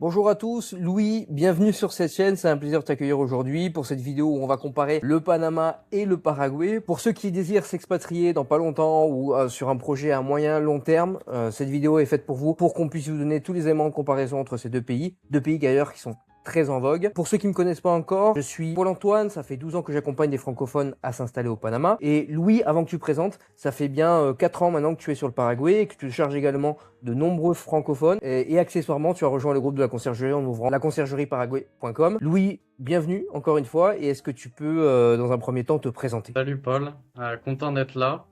Bonjour à tous, Louis, bienvenue sur cette chaîne, c'est un plaisir de t'accueillir aujourd'hui pour cette vidéo où on va comparer le Panama et le Paraguay. Pour ceux qui désirent s'expatrier dans pas longtemps ou sur un projet à moyen long terme, cette vidéo est faite pour vous, pour qu'on puisse vous donner tous les éléments de comparaison entre ces deux pays d'ailleurs qui sont très en vogue. Pour ceux qui ne me connaissent pas encore, je suis Paul-Antoine, ça fait 12 ans que j'accompagne des francophones à s'installer au Panama. Et Louis, avant que tu te présentes, ça fait bien 4 ans maintenant que tu es sur le Paraguay et que tu charges également de nombreux francophones. Et accessoirement, tu as rejoint le groupe de la conciergerie en ouvrant laconciergerieparaguay.com. Louis, bienvenue encore une fois. Et est-ce que tu peux, dans un premier temps, te présenter? Salut Paul, content d'être là.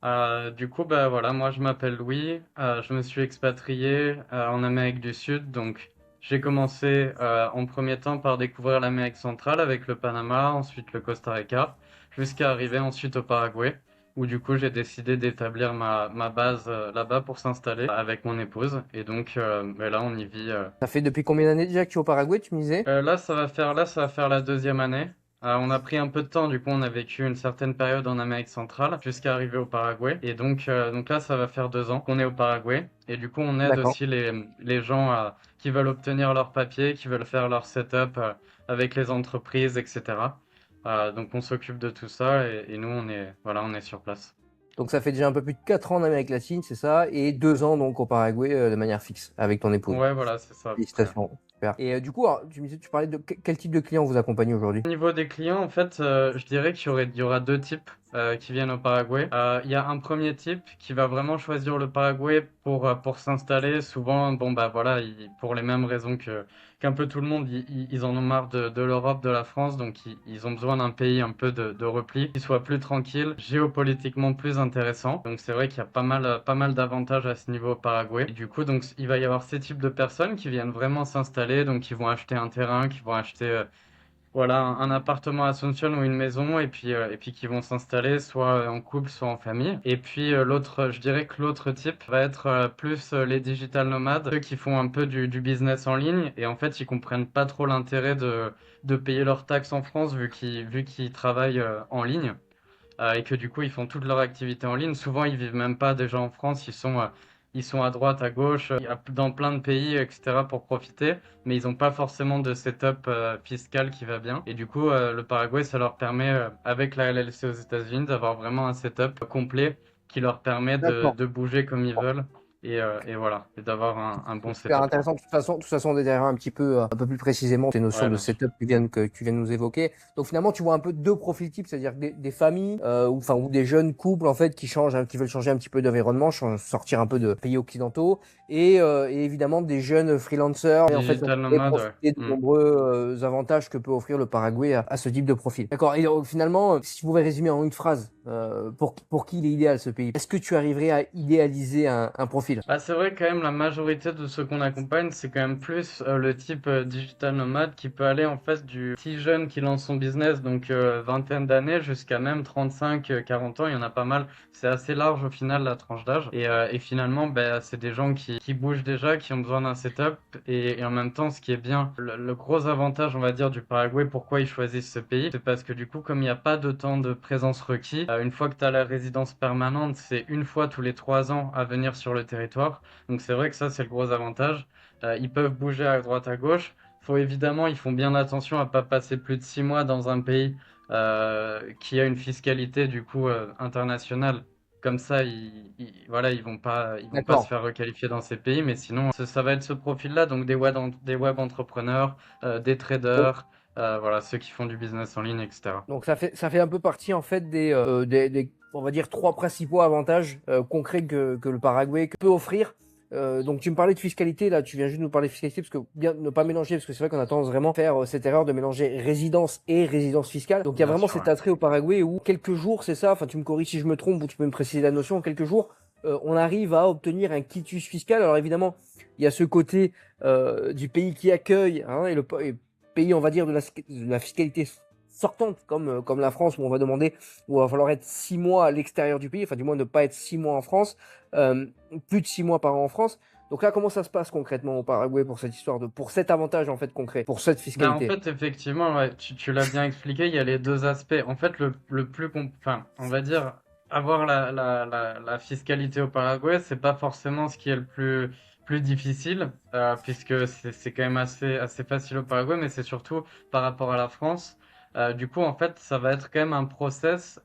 Voilà, moi je m'appelle Louis, je me suis expatrié en Amérique du Sud, donc j'ai commencé en premier temps par découvrir l'Amérique centrale avec le Panama, ensuite le Costa Rica, jusqu'à arriver ensuite au Paraguay, où du coup j'ai décidé d'établir ma base là-bas pour s'installer avec mon épouse, et donc là on y vit. Ça fait depuis combien d'années déjà que tu es au Paraguay, tu me disais? Là, ça va faire la deuxième année. On a pris un peu de temps, du coup, on a vécu une certaine période en Amérique centrale jusqu'à arriver au Paraguay. Et donc là, ça va faire 2 ans qu'on est au Paraguay. Et du coup, on aide D'accord. aussi les gens qui veulent obtenir leurs papiers, qui veulent faire leur setup avec les entreprises, etc. Donc, on s'occupe de tout ça et nous, on est sur place. Donc ça fait déjà un peu plus de 4 ans en Amérique latine, c'est ça, et 2 ans donc au Paraguay de manière fixe avec ton épouse. Ouais, voilà, c'est ça à peu près. Félicitations, super. Et du coup, alors, tu parlais de quel type de client vous accompagnez aujourd'hui? Au niveau des clients, en fait, je dirais qu'il y aura deux types qui viennent au Paraguay. Il y a un premier type qui va vraiment choisir le Paraguay pour s'installer. Souvent, bon bah voilà, pour les mêmes raisons qu'un peu tout le monde, ils en ont marre de l'Europe, de la France, donc ils ont besoin d'un pays un peu de repli, qui soit plus tranquille, géopolitiquement plus intéressant. Donc c'est vrai qu'il y a pas mal d'avantages à ce niveau au Paraguay. Et du coup, donc il va y avoir ces types de personnes qui viennent vraiment s'installer, donc qui vont acheter un terrain, qui vont acheter voilà, un appartement à Asunción ou une maison, et puis qui vont s'installer soit en couple, soit en famille. Et puis je dirais que l'autre type va être plus les digital nomades, ceux qui font un peu du business en ligne, et en fait, ils comprennent pas trop l'intérêt de payer leurs taxes en France vu qu'ils travaillent en ligne. Et que du coup ils font toute leur activité en ligne. Souvent ils vivent même pas déjà en France, ils sont à droite, à gauche, dans plein de pays, etc. pour profiter, mais ils n'ont pas forcément de setup fiscal qui va bien. Et du coup le Paraguay ça leur permet avec la LLC aux États-Unis d'avoir vraiment un setup complet qui leur permet de, D'accord. de bouger comme ils veulent et voilà, et d'avoir un bon Super setup quoi. intéressant. De toute façon, on détaillera un peu plus précisément ces notions Ouais, de bien sûr. setup que tu viens de nous évoquer. Donc finalement, tu vois un peu deux profils types, c'est-à-dire des familles ou des jeunes couples en fait qui changent, qui veulent changer un petit peu d'environnement, sortir un peu de pays occidentaux, et évidemment des jeunes freelancers et en fait Digital et nomade, ouais. profiter des nombreux avantages que peut offrir le Paraguay à ce type de profil. D'accord. Et donc, finalement, si tu pouvais résumer en une phrase, pour qui il est idéal ce pays, est-ce que tu arriverais à idéaliser un profil? Ah, c'est vrai quand même la majorité de ceux qu'on accompagne, c'est quand même plus le type digital nomade qui peut aller en fait du petit jeune qui lance son business, donc vingtaine d'années, jusqu'à même 35, 40 ans, il y en a pas mal. C'est assez large au final la tranche d'âge. Et finalement, ben, c'est des gens qui bougent déjà, qui ont besoin d'un setup. Et en même temps, ce qui est bien, le gros avantage, on va dire, du Paraguay, pourquoi ils choisissent ce pays, c'est parce que du coup, comme il n'y a pas de temps de présence requis, une fois que tu as la résidence permanente, c'est une fois tous les 3 ans à venir sur le territoire. Donc c'est vrai que ça, c'est le gros avantage. Ils peuvent bouger à droite, à gauche. Ils font bien attention à pas passer plus de 6 mois dans un pays qui a une fiscalité du coup internationale. Comme ça, voilà, ils vont pas se D'accord. faire requalifier dans ces pays, mais sinon, ça va être ce profil-là, donc des web entrepreneurs, des traders, voilà, ceux qui font du business en ligne, etc. Donc ça fait un peu partie en fait on va dire trois principaux avantages concrets que le Paraguay peut offrir. Donc tu me parlais de fiscalité, là tu viens juste de nous parler de fiscalité parce que bien ne pas mélanger, parce que c'est vrai qu'on a tendance vraiment à faire cette erreur de mélanger résidence et résidence fiscale. Donc il y a Bien vraiment sûr, cet ouais. attrait au Paraguay où quelques jours, c'est ça, enfin tu me corriges si je me trompe ou tu peux me préciser la notion, en quelques jours on arrive à obtenir un quitus fiscal. Alors évidemment il y a ce côté du pays qui accueille, hein, et pays on va dire de la fiscalité sortante comme la France où on va demander où il va falloir être 6 mois à l'extérieur du pays, enfin du moins ne pas être 6 mois en France, euh, plus de 6 mois par an en France. Donc là, comment ça se passe concrètement au Paraguay pour cette histoire pour cet avantage en fait concret, pour cette Ben, en fiscalité? fait, effectivement, ouais, tu l'as bien expliqué, il y a les deux aspects. En fait, enfin, on va dire, avoir la fiscalité au Paraguay, c'est pas forcément ce qui est le plus plus difficile, puisque c'est quand même assez facile au Paraguay, mais c'est surtout par rapport à la France. Du coup, en fait, ça va être quand même un process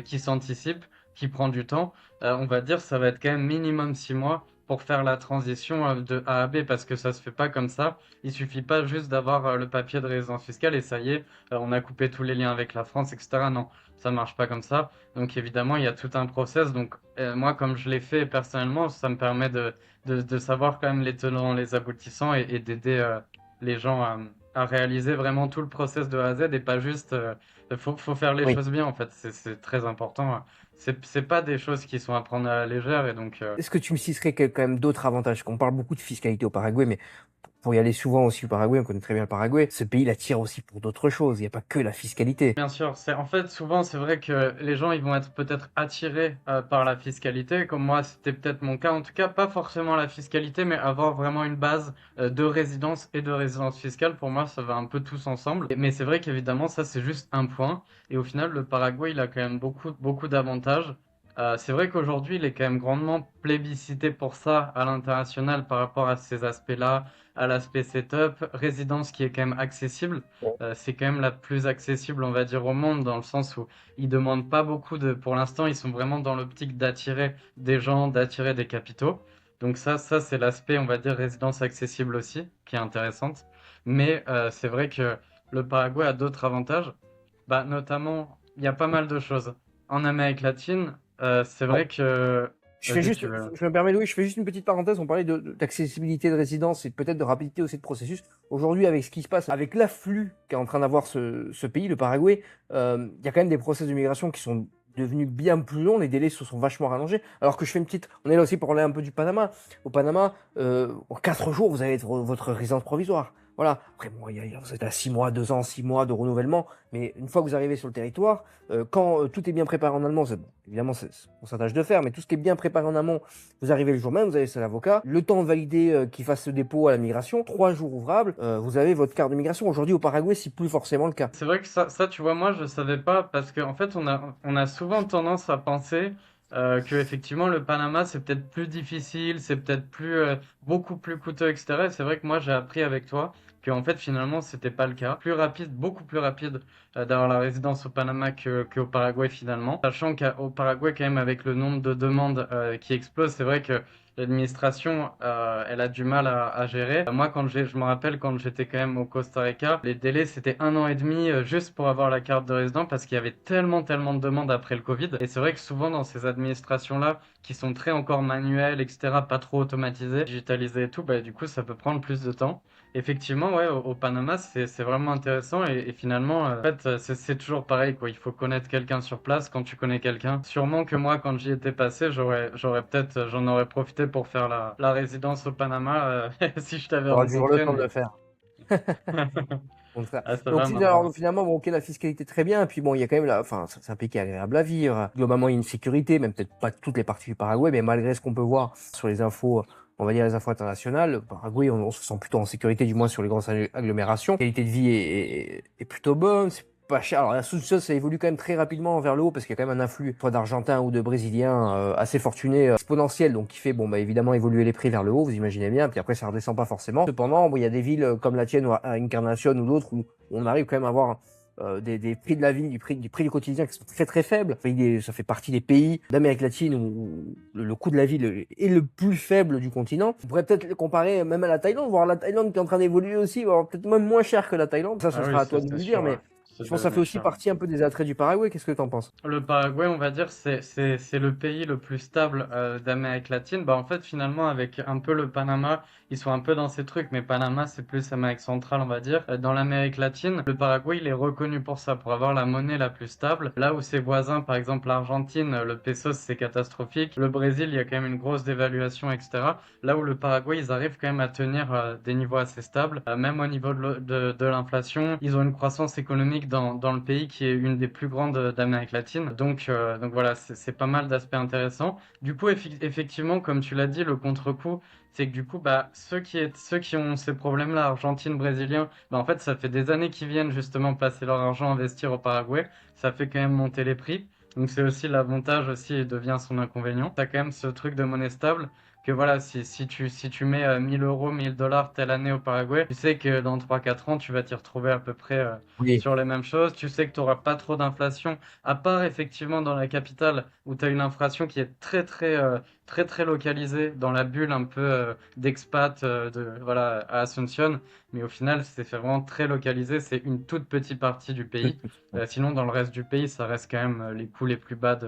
qui s'anticipe, qui prend du temps. On va dire, ça va être quand même minimum 6 mois pour faire la transition de A à B, parce que ça se fait pas comme ça. Il suffit pas juste d'avoir le papier de résidence fiscale et ça y est, on a coupé tous les liens avec la France, etc. Non, ça marche pas comme ça. Donc évidemment, il y a tout un process. Donc moi, comme je l'ai fait personnellement, ça me permet de savoir quand même les tenants, les aboutissants et d'aider les gens à réaliser vraiment tout le process de A à Z et pas juste. Faut faire les Oui. choses bien en fait. C'est très important. C'est pas des choses qui sont à prendre à la légère et donc. Est-ce que tu me citerais quand même d'autres avantages? On parle beaucoup de fiscalité au Paraguay, mais pour y aller souvent aussi au Paraguay, on connaît très bien le Paraguay, ce pays l'attire aussi pour d'autres choses. Il n'y a pas que la fiscalité. Bien sûr, c'est en fait souvent c'est vrai que les gens ils vont être peut-être attirés par la fiscalité, comme moi c'était peut-être mon cas, en tout cas pas forcément la fiscalité, mais avoir vraiment une base de résidence et de résidence fiscale, pour moi ça va un peu tous ensemble. Mais c'est vrai qu'évidemment ça c'est juste un point, et au final le Paraguay il a quand même beaucoup d'avantages. C'est vrai qu'aujourd'hui il est quand même grandement plébiscité pour ça à l'international par rapport à ces aspects-là, à l'aspect setup, résidence qui est quand même accessible. C'est quand même la plus accessible, on va dire, au monde, dans le sens où ils demandent pas beaucoup de. Pour l'instant, ils sont vraiment dans l'optique d'attirer des gens, d'attirer des capitaux. Donc ça c'est l'aspect, on va dire, résidence accessible aussi, qui est intéressante. Mais c'est vrai que le Paraguay a d'autres avantages. Bah, notamment, il y a pas mal de choses. En Amérique latine, c'est Bon, vrai que. je fais Vas-y, juste, tu veux. je me permets, Louis, je fais juste une petite parenthèse. On parlait d'accessibilité de résidence et peut-être de rapidité aussi de processus. Aujourd'hui, avec ce qui se passe, avec l'afflux qu'est en train d'avoir ce pays, le Paraguay, il y a quand même des process de migration qui sont devenus bien plus longs. Les délais se sont vachement rallongés. Alors que je fais une petite, on est là aussi pour parler un peu du Panama. Au Panama, en 4 jours, vous avez votre résidence provisoire. Voilà. Après, bon, vous êtes à 6 mois, 2 ans, 6 mois de renouvellement. Mais une fois que vous arrivez sur le territoire, quand tout est bien préparé en allemand, évidemment, c'est ce qu'on s'attache de faire, mais tout ce qui est bien préparé en amont, vous arrivez le jour même, vous avez ça l'avocat, le temps de valider qu'il fasse ce dépôt à la migration, 3 jours ouvrables, vous avez votre carte de migration. Aujourd'hui, au Paraguay, c'est plus forcément le cas. C'est vrai que ça, tu vois, moi, je savais pas parce qu'en fait, on a souvent tendance à penser que effectivement le Panama, c'est peut-être plus difficile, c'est peut-être beaucoup plus coûteux, etc. Et c'est vrai que moi, j'ai appris avec toi que en fait, finalement, c'était pas le cas. Plus rapide, beaucoup plus rapide d'avoir la résidence au Panama qu'au Paraguay finalement. Sachant qu'au Paraguay, quand même, avec le nombre de demandes qui explose, c'est vrai que l'administration, elle a du mal à gérer. Moi, je me rappelle quand j'étais quand même au Costa Rica, les délais c'était 1 an et demi juste pour avoir la carte de résident parce qu'il y avait tellement de demandes après le Covid. Et c'est vrai que souvent dans ces administrations-là, qui sont très encore manuelles, etc., pas trop automatisées, digitalisées et tout, bah, du coup, ça peut prendre plus de temps. Effectivement, ouais, au Panama, c'est vraiment intéressant et finalement, en fait, c'est toujours pareil, quoi. Il faut connaître quelqu'un sur place. Quand tu connais quelqu'un, sûrement que moi, quand j'y étais passé, j'aurais peut-être, j'en aurais profité pour faire la résidence au Panama, si je t'avais Tu auras toujours le rencontré, temps de mais le faire. Donc, ça donc va si, maintenant. alors, finalement, bon, ok, la fiscalité très bien, et puis bon, il y a quand même enfin, c'est un pays qui est agréable à vivre. Globalement, il y a une sécurité, même peut-être pas toutes les parties du Paraguay, mais malgré ce qu'on peut voir sur les infos, on va dire les infos internationales, le Paraguay, on se sent plutôt en sécurité, du moins sur les grosses agglomérations. La qualité de vie est plutôt bonne, c'est pas cher. Alors la sous-sol, ça évolue quand même très rapidement vers le haut parce qu'il y a quand même un afflux, soit d'Argentins ou de Brésiliens assez fortunés, exponentiel, donc qui fait, bon, bah évidemment évoluer les prix vers le haut, vous imaginez bien. Puis après, ça redescend pas forcément. Cependant, bon, il y a des villes comme la tienne ou à Incarnation ou d'autres où on arrive quand même à avoir des prix de la vie, du prix du quotidien qui sont très faibles. Ça fait partie des pays d'Amérique latine où le coût de la vie est le plus faible du continent. On pourrait peut-être le comparer même à la Thaïlande, voire la Thaïlande qui est en train d'évoluer aussi, voire peut-être même moins cher que la Thaïlande. Ça, ce Ah oui, sera à ça toi de c'est nous le sûr, dire, ouais. mais C'est je pense que ça fait devenu aussi cher. partie un peu des attraits du Paraguay. Qu'est-ce que tu en penses? Le Paraguay, on va dire, c'est le pays le plus stable d'Amérique latine. Bah, en fait, finalement, avec un peu le Panama, ils sont un peu dans ces trucs, mais Panama, c'est plus Amérique centrale, on va dire. Dans l'Amérique latine, le Paraguay, il est reconnu pour ça, pour avoir la monnaie la plus stable. Là où ses voisins, par exemple l'Argentine, le peso, c'est catastrophique. Le Brésil, il y a quand même une grosse dévaluation, etc. Là où le Paraguay, ils arrivent quand même à tenir des niveaux assez stables, même au niveau de l'inflation. Ils ont une croissance économique dans le pays qui est une des plus grandes d'Amérique latine. Donc voilà, c'est pas mal d'aspects intéressants. Du coup, effectivement, comme tu l'as dit, le contre-coup, c'est que du coup, bah, ceux qui ont ces problèmes-là, Argentine, Brésiliens, bah, en fait, ça fait des années qu'ils viennent justement passer leur argent investir au Paraguay. Ça fait quand même monter les prix. Donc c'est aussi l'avantage aussi et devient son inconvénient. T'as quand même ce truc de monnaie stable. que voilà, si tu mets 1000 euros, 1000 dollars telle année au Paraguay, tu sais que dans 3 4 ans, tu vas t'y retrouver à peu près Oui. sur les mêmes choses. Tu sais que tu n'auras pas trop d'inflation, à part effectivement dans la capitale où tu as une inflation qui est très localisée dans la bulle un peu d'expat voilà, à Asunción. Mais au final, c'est vraiment très localisé. C'est une toute petite partie du pays. Sinon, dans le reste du pays, ça reste quand même les coûts les plus bas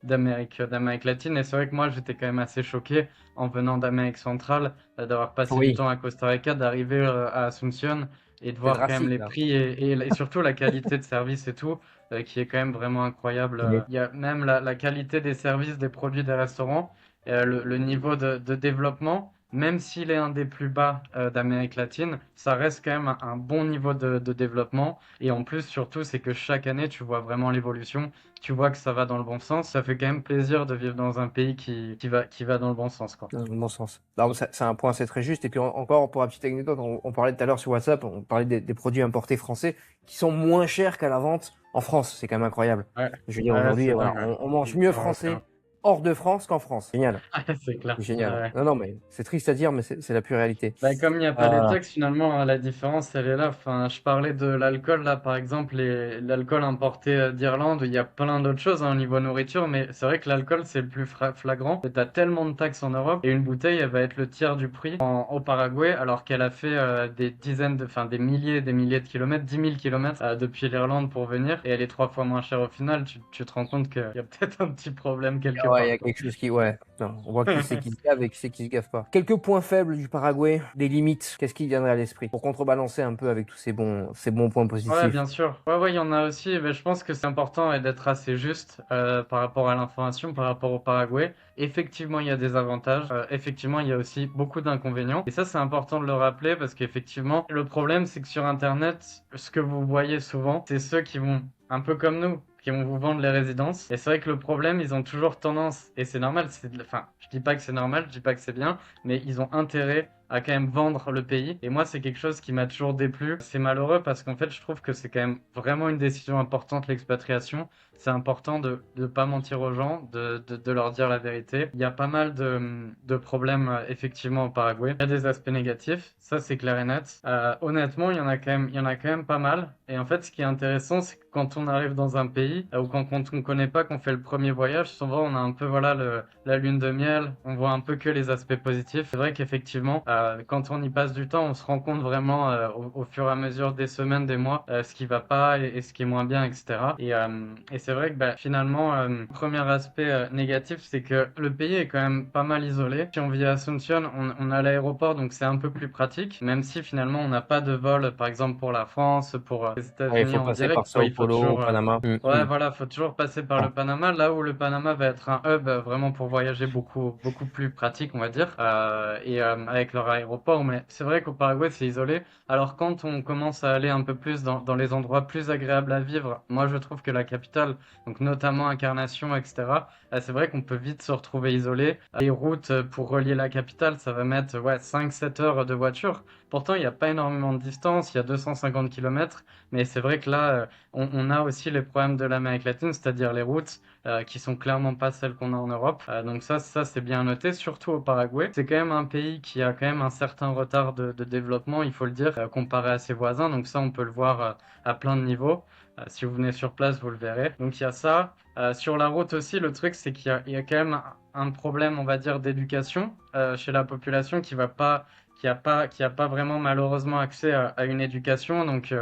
d'Amérique latine. Et c'est vrai que moi, j'étais quand même assez choqué en venant d'Amérique centrale, d'avoir passé du Oui, temps à Costa Rica, d'arriver à Asunción et de c'est voir quand même drastique les là. prix et surtout la qualité de service et tout, qui est quand même vraiment incroyable. Oui. Il y a même la qualité des services, des produits des restaurants, le niveau de développement. Même s'il est un des plus bas d'Amérique latine, ça reste quand même un bon niveau de développement. Et en plus, surtout, c'est que chaque année, tu vois vraiment l'évolution. Tu vois que ça va dans le bon sens. Ça fait quand même plaisir de vivre dans un pays qui va dans le bon sens, quoi. Dans le bon sens. Non, c'est un point, c'est très juste. Et puis encore, pour la petite anecdote, on parlait tout à l'heure sur WhatsApp, on parlait des produits importés français qui sont moins chers qu'à la vente en France. C'est quand même incroyable. Ouais, Je veux dire, ouais, aujourd'hui, c'est voilà, dingue, ouais. on mange mieux Européen. français hors de France qu'en France. Génial. Ouais, c'est clair. C'est Ouais, génial. ouais. Non, non, mais c'est triste à dire, mais c'est la pure réalité. Bah, comme il n'y a pas les Euh, taxes, finalement, la différence, elle est là. Enfin, je parlais de l'alcool, là, par exemple, l'alcool importé d'Irlande, il y a plein d'autres choses hein, au niveau nourriture, mais c'est vrai que l'alcool, c'est le plus flagrant. Tu as tellement de taxes en Europe, et une bouteille, elle va être le tiers du prix au Paraguay, alors qu'elle a fait des dizaines enfin, des milliers de kilomètres, 10 000 kilomètres depuis l'Irlande pour venir, et elle est 3 fois moins chère au final. Tu te rends compte qu'il y a peut-être un petit problème quelque ouais, il y part, a quoi. quelque chose qui, ouais. Non, on voit qui c'est qui se gave et qui c'est qui se gave pas. Quelques points faibles du Paraguay, des limites. Qu'est-ce qui viendrait à l'esprit pour contrebalancer un peu avec tous ces bons points Ouais, positifs? bien sûr. Ouais, ouais, il y en a aussi. Mais je pense que c'est important d'être assez juste par rapport à l'information, par rapport au Paraguay. Effectivement, il y a des avantages. Effectivement, il y a aussi beaucoup d'inconvénients. Et ça, c'est important de le rappeler parce qu'effectivement, le problème, c'est que sur Internet, ce que vous voyez souvent, c'est ceux qui vont, un peu comme nous, qui vont vous vendre les résidences. Et c'est vrai que le problème, ils ont toujours tendance, et c'est normal, enfin, je dis pas que c'est normal, je dis pas que c'est bien, mais ils ont intérêt à quand même vendre le pays. Et moi, c'est quelque chose qui m'a toujours déplu. C'est malheureux parce qu'en fait, je trouve que c'est quand même vraiment une décision importante, l'expatriation. C'est important de ne pas mentir aux gens, de leur dire la vérité. Il y a pas mal de problèmes, effectivement, au Paraguay. Il y a des aspects négatifs, ça c'est clair et net. Honnêtement, il y en a quand même pas mal. Et en fait, ce qui est intéressant, c'est que quand on arrive dans un pays, ou quand on connaît pas, qu'on fait le premier voyage, souvent on a un peu, voilà, la lune de miel, on voit un peu que les aspects positifs. C'est vrai qu'effectivement, quand on y passe du temps, on se rend compte vraiment au fur et à mesure des semaines, des mois, ce qui va pas et ce qui est moins bien, etc. Et c'est vrai que bah, finalement, premier aspect négatif, c'est que le pays est quand même pas mal isolé. Si on vit à Asunción, on a l'aéroport, donc c'est un peu plus pratique, même si finalement on n'a pas de vol, par exemple pour la France, pour les Ouais, il États-Unis faut en passer direct, par quoi. Sao Il faut Paulo, toujours Panama. ouais, voilà, faut toujours passer par Ah, le Panama, là où le Panama va être un hub vraiment pour voyager beaucoup plus pratique, on va dire, avec leur aéroport. Mais c'est vrai qu'au Paraguay, c'est isolé. Alors quand on commence à aller un peu plus dans les endroits plus agréables à vivre, moi je trouve que la capitale, donc notamment Incarnation, etc., c'est vrai qu'on peut vite se retrouver isolé. Les routes pour relier la capitale, ça va mettre ouais, 5-7 heures de voiture. Pourtant, il n'y a pas énormément de distance, il y a 250 kilomètres, mais c'est vrai que là, on a aussi les problèmes de l'Amérique latine, c'est-à-dire les routes qui sont clairement pas celles qu'on a en Europe. Donc ça c'est bien noté, surtout au Paraguay. C'est quand même un pays qui a quand même un certain retard de développement, il faut le dire, comparé à ses voisins. Donc ça, on peut le voir à plein de niveaux. Si vous venez sur place, vous le verrez. Donc il y a ça. Sur la route aussi, le truc, c'est il y a quand même un problème, on va dire, d'éducation chez la population qui a pas vraiment malheureusement accès à une éducation. Donc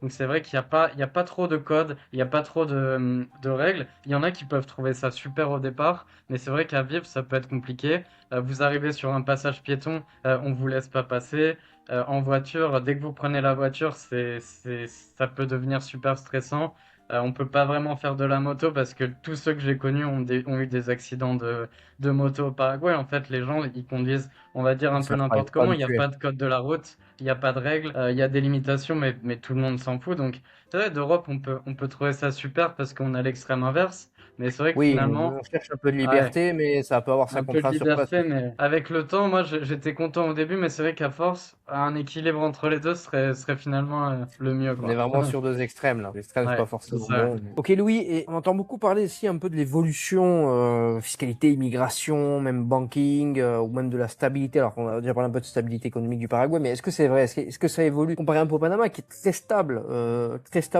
c'est vrai il y a pas trop de codes, il n'y a pas trop de règles. Il y en a qui peuvent trouver ça super au départ, mais c'est vrai qu'à vivre, ça peut être compliqué. Vous arrivez sur un passage piéton, on vous laisse pas passer. En voiture, dès que vous prenez la voiture, ça peut devenir super stressant. On peut pas vraiment faire de la moto parce que tous ceux que j'ai connus ont eu des accidents de moto au Paraguay. En fait, les gens, ils conduisent on va dire un peu Ça paraît n'importe pas comment. Il n'y a habituel. pas de code de la route, il n'y a pas de règles, il y a des limitations, mais tout le monde s'en fout. Donc, c'est vrai, d'Europe, on peut trouver ça super parce qu'on a l'extrême inverse. Mais c'est vrai que Oui, finalement, on cherche un peu de ouais, liberté, mais ça peut avoir sa un peu de contrainte sur place. liberté, mais avec le temps, moi, j'étais content au début, mais c'est vrai qu'à force, un équilibre entre les deux serait finalement le mieux, On est quoi. vraiment sur deux extrêmes là. L'extrême, c'est pas Ouais, c'est forcément ça. bon. Ok Louis, et on entend beaucoup parler aussi un peu de l'évolution, fiscalité, immigration, même banking, ou même de la stabilité. Alors on a déjà parlé un peu de stabilité économique du Paraguay, mais est-ce que c'est vrai? Est-ce que ça évolue comparé un peu au Panama, qui est très stable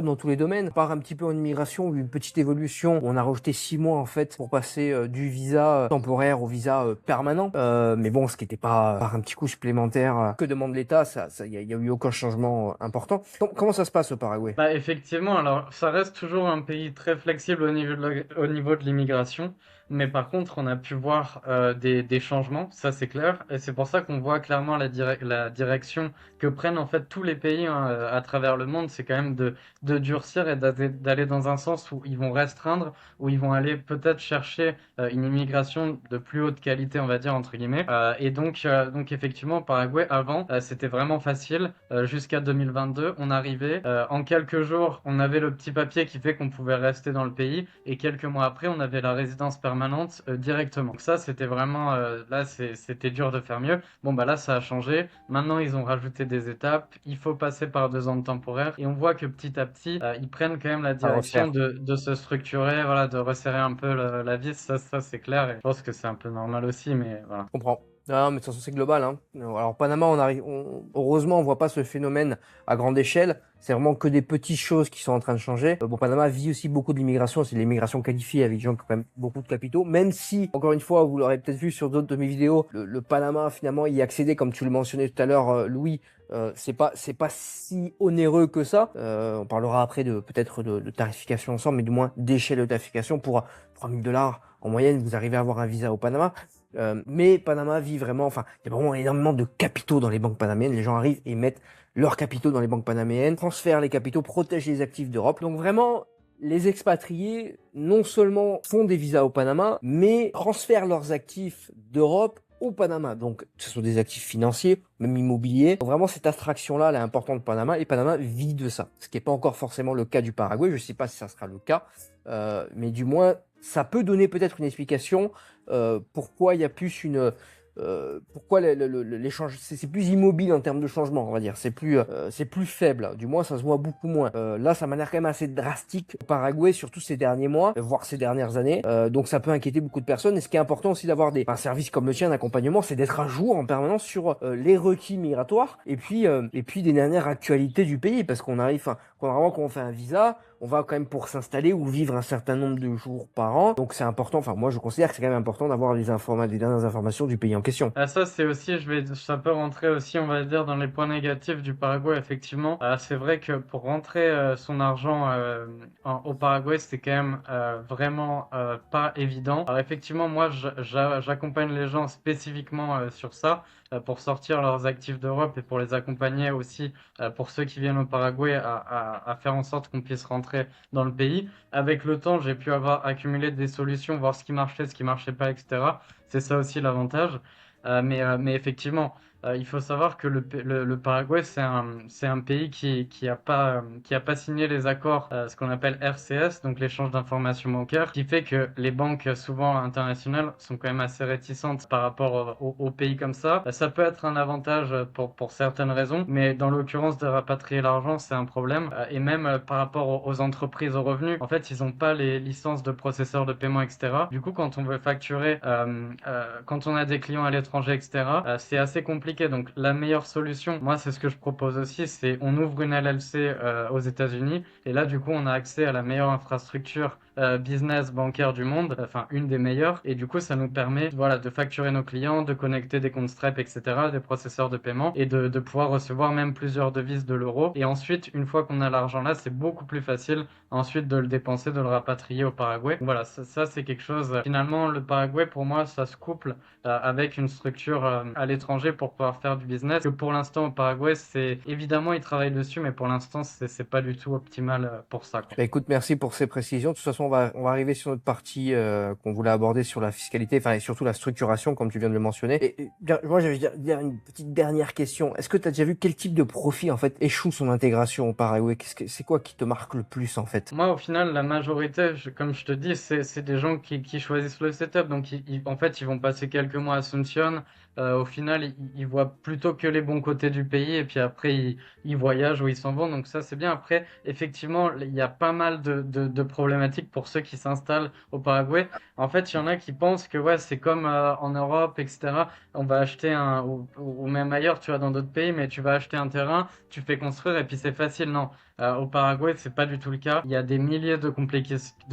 dans tous les domaines, part un petit peu en immigration, une petite évolution où on a rajouté 6 mois en fait pour passer du visa temporaire au visa permanent. Mais bon, ce qui n'était pas par un petit coup supplémentaire que demande l'État, y a eu aucun changement important. Comment ça se passe au Paraguay? Bah, effectivement, alors ça reste toujours un pays très flexible au niveau de l'immigration, mais par contre on a pu voir des changements, ça c'est clair, et c'est pour ça qu'on voit clairement la direction que prennent en fait tous les pays hein, à travers le monde, c'est quand même de durcir et d'aller dans un sens où ils vont restreindre, où ils vont aller peut-être chercher une immigration de plus haute qualité, on va dire entre guillemets. Et donc effectivement, Paraguay avant, c'était vraiment facile. Jusqu'à 2022, on arrivait en quelques jours, on avait le petit papier qui fait qu'on pouvait rester dans le pays, et quelques mois après, on avait la résidence permanente directement. Donc ça, c'était vraiment là, c'était dur de faire mieux. Bon bah là, ça a changé. Maintenant, ils ont rajouté des étapes. Il faut passer par 2 ans de temporaire, et on voit que petit à petit, ils prennent quand même la Ça direction resserre. de se structurer, voilà, de resserrer un peu la vis. Ça c'est clair. Et je pense que c'est un peu normal aussi, mais voilà. Je comprends. Non, mais de toute façon, c'est global, hein. Alors, Panama, heureusement, on voit pas ce phénomène à grande échelle. C'est vraiment que des petites choses qui sont en train de changer. Bon, Panama vit aussi beaucoup de l'immigration. C'est l'immigration qualifiée avec des gens qui ont quand même beaucoup de capitaux. Même si, encore une fois, vous l'aurez peut-être vu sur d'autres de mes vidéos, le Panama, finalement, y accéder, comme tu le mentionnais tout à l'heure, Louis, c'est pas si onéreux que ça. On parlera après peut-être de tarification ensemble, mais du moins d'échelle de tarification pour $3 000 en moyenne, vous arrivez à avoir un visa au Panama. Mais Panama vit vraiment, enfin, il y a vraiment énormément de capitaux dans les banques panaméennes. Les gens arrivent et mettent leurs capitaux dans les banques panaméennes, transfèrent les capitaux, protègent les actifs d'Europe. Donc vraiment, les expatriés, non seulement font des visas au Panama, mais transfèrent leurs actifs d'Europe au Panama. Donc, que ce soit des actifs financiers, même immobiliers. Donc, vraiment, cette attraction-là, elle est importante de Panama, et Panama vit de ça. Ce qui n'est pas encore forcément le cas du Paraguay. Je ne sais pas si ça sera le cas, mais du moins, ça peut donner peut-être une explication pourquoi il y a plus pourquoi l'échange c'est plus immobile en termes de changement, on va dire, c'est plus faible, du moins ça se voit beaucoup moins. Là ça m'a l'air quand même assez drastique au Paraguay, surtout ces derniers mois, voire ces dernières années. Donc ça peut inquiéter beaucoup de personnes, et ce qui est important aussi d'avoir un service comme le tien d'accompagnement, c'est d'être à jour en permanence sur les requis migratoires, et puis des dernières actualités du pays, parce qu'on arrive, enfin, quand on fait un visa, on va quand même pour s'installer ou vivre un certain nombre de jours par an. Donc c'est important, enfin moi je considère que c'est quand même important d'avoir des dernières informations du pays en question. Ah, ça, c'est aussi, ça peut rentrer aussi, on va dire, dans les points négatifs du Paraguay, effectivement. C'est vrai que pour rentrer son argent au Paraguay, c'est quand même vraiment pas évident. Alors, effectivement, moi, j'accompagne les gens spécifiquement sur ça, pour sortir leurs actifs d'Europe, et pour les accompagner aussi, pour ceux qui viennent au Paraguay, à faire en sorte qu'on puisse rentrer dans le pays. Avec le temps, j'ai pu avoir accumulé des solutions, voir ce qui marchait pas, etc. C'est ça aussi l'avantage. Mais effectivement, il faut savoir que le Paraguay, c'est un pays qui a pas signé les accords, ce qu'on appelle RCS, donc l'échange d'informations bancaires, qui fait que les banques, souvent internationales, sont quand même assez réticentes par rapport aux pays comme ça. Ça peut être un avantage pour certaines raisons, mais dans l'occurrence de rapatrier l'argent, c'est un problème. Et même par rapport aux entreprises, aux revenus, en fait, ils n'ont pas les licences de processeurs de paiement, etc. Du coup, quand on veut facturer, quand on a des clients à l'étranger, etc., c'est assez compliqué. Donc, la meilleure solution, moi, c'est ce que je propose aussi, c'est on ouvre une LLC aux États-Unis, et là, du coup, on a accès à la meilleure infrastructure business bancaire du monde, enfin une des meilleures, et du coup ça nous permet voilà, de facturer nos clients, de connecter des comptes Stripe, etc., des processeurs de paiement, et de pouvoir recevoir même plusieurs devises de l'euro. Et ensuite, une fois qu'on a l'argent là, c'est beaucoup plus facile ensuite de le dépenser, de le rapatrier au Paraguay. Donc voilà, ça c'est quelque chose. Finalement, le Paraguay, pour moi, ça se couple avec une structure à l'étranger pour pouvoir faire du business. Que pour l'instant, au Paraguay, c'est évidemment, ils travaillent dessus, mais pour l'instant, c'est pas du tout optimal pour ça, quoi. Bah, écoute, merci pour ces précisions. De toute façon, on va arriver sur notre partie qu'on voulait aborder sur la fiscalité, enfin et surtout la structuration, comme tu viens de le mentionner. Bien, moi, j'avais dire une petite dernière question. Est-ce que tu as déjà vu quel type de profil en fait échoue son intégration au Paraguay? C'est quoi qui te marque le plus en fait? Moi, au final, la majorité, comme je te dis, c'est des gens qui choisissent le setup. Donc, en fait, ils vont passer quelques mois à Asunción. Au final, ils voient plutôt que les bons côtés du pays. Et puis après, ils voyagent ou ils s'en vont. Donc, ça, c'est bien. Après, effectivement, il y a pas mal de problématiques pour ceux qui s'installent au Paraguay. En fait, il y en a qui pensent que, ouais, c'est comme en Europe, etc. On va acheter ou même ailleurs, tu vois, dans d'autres pays, mais tu vas acheter un terrain, tu fais construire et puis c'est facile. Non. Au Paraguay, c'est pas du tout le cas. Il y a des milliers de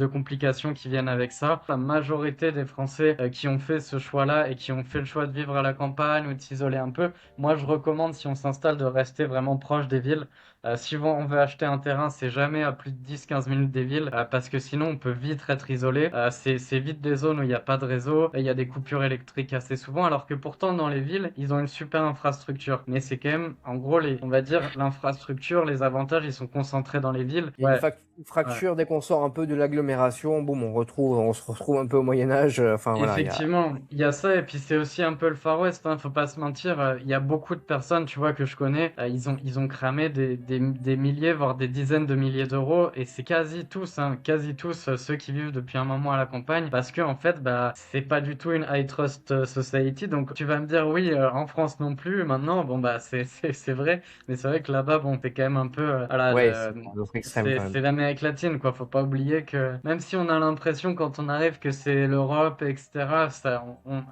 complications qui viennent avec ça. La majorité des Français qui ont fait ce choix-là et qui ont fait le choix de vivre à la campagne ou de s'isoler un peu, moi je recommande si on s'installe de rester vraiment proche des villes. Si on veut acheter un terrain, c'est jamais à plus de 10-15 minutes des villes parce que sinon on peut vite être isolé. C'est vite des zones où il n'y a pas de réseau et il y a des coupures électriques assez souvent alors que pourtant dans les villes, ils ont une super infrastructure. Mais c'est quand même, en gros, on va dire l'infrastructure, les avantages, ils sont concentrés dans les villes. Il y a une Ouais, ouais. fracture dès qu'on sort un peu de l'agglomération. Boum, on se retrouve un peu au Moyen Âge. Enfin voilà, il y a. Effectivement, il y a ça et puis c'est aussi un peu le Far West, hein, faut pas se mentir. Il y a beaucoup de personnes, tu vois, que je connais, ils ont cramé des milliers, voire des dizaines de milliers d'euros et c'est quasi tous ceux qui vivent depuis un moment à la campagne parce que en fait, bah, c'est pas du tout une high trust society. Donc tu vas me dire oui, en France non plus. Maintenant, bon bah c'est vrai, mais c'est vrai que là-bas, bon, t'es quand même un peu, voilà, Ouais, c'est un autre extrême quand même. c'est l'Amérique latine, quoi. Faut pas oublier que même si on a l'impression quand on arrive que c'est l'Europe, etc.,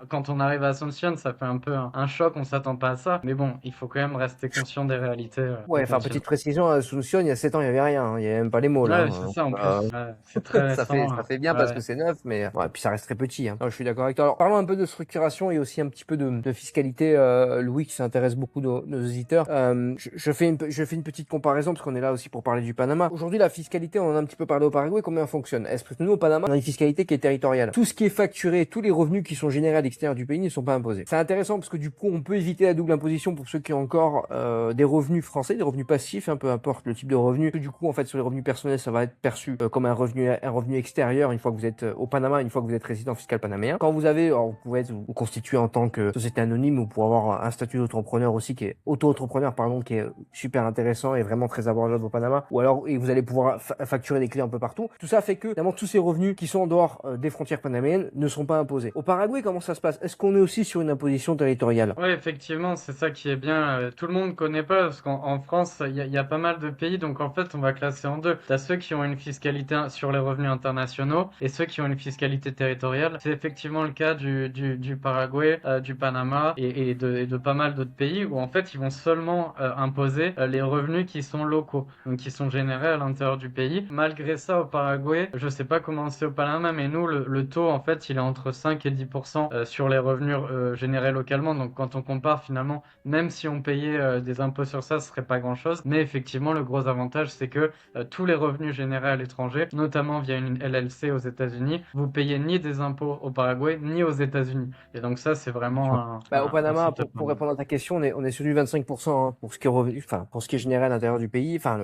quand on arrive à Asunción, ça fait un peu un choc, on s'attend pas à ça. Mais bon, il faut quand même rester conscient des réalités Ouais, du enfin, continent. petite précision, à Solution, il y a 7 ans, il n'y avait rien, hein. Il n'y avait même pas les mots, là, Ouais, c'est hein. ça en plus. Ouais, c'est très récent. Ça fait bien parce que Ouais. c'est neuf, mais ouais, puis ça reste très petit, hein. Non, je suis d'accord avec toi. Alors, parlons un peu de structuration et aussi un petit peu de fiscalité, Louis, qui s'intéresse beaucoup nos auditeurs. Je fais une petite comparaison parce qu'on est là aussi pour parler du Panama. Aujourd'hui, la fiscalité, on en a un petit peu parlé au Paraguay, comment elle fonctionne? Est-ce que nous, au Panama, on a une fiscalité qui est territoriale? Tout ce qui est facturé, tous les revenus qui sont générés à l'extérieur du pays ne sont pas imposés. C'est intéressant parce que du coup, on peut éviter la double imposition pour ceux qui ont encore des revenus français, des revenus passifs, hein, peu importe le type de revenu. Du coup, en fait, sur les revenus personnels, ça va être perçu comme un revenu extérieur une fois que vous êtes au Panama, une fois que vous êtes résident fiscal panaméen. Quand vous avez, alors, vous pouvez vous constituer en tant que société anonyme ou pour avoir un statut d'auto-entrepreneur aussi qui est auto-entrepreneur, pardon, qui est super intéressant et vraiment très abordable au Panama. Ou alors, et vous allez pouvoir facturer des clients un peu partout. Tout ça fait que, évidemment, tous ces revenus qui sont en dehors des frontières panaméennes ne sont pas imposés. Au Paraguay, comment ça se passe? Est-ce qu'on est aussi sur une imposition territoriale? Ouais, effectivement, c'est ça qui est bien. Tout le monde connaît pas parce qu'en France, il y a pas mal de pays. Donc en fait, on va classer en deux. T'as ceux qui ont une fiscalité sur les revenus internationaux et ceux qui ont une fiscalité territoriale. C'est effectivement le cas du Paraguay, du Panama et de pas mal d'autres pays où en fait, ils vont seulement imposer les revenus qui sont locaux, donc qui sont générés à l'intérieur du pays. Malgré ça, au Paraguay, je sais pas comment c'est au Panama, mais nous, le taux, en fait, il est entre 5 et 10% sur les revenus générés localement. Donc quand on compare finalement, même si on payait des impôts sur ça, ce serait pas grand-chose. Mais effectivement, le gros avantage, c'est que tous les revenus générés à l'étranger, notamment via une LLC aux États-Unis, vous payez ni des impôts au Paraguay ni aux États-Unis. Et donc ça, c'est vraiment Bah, au un Panama, setup. pour répondre à ta question, on est sur du 25% hein, pour ce qui est revenu, enfin, pour ce qui est généré à l'intérieur du pays, enfin,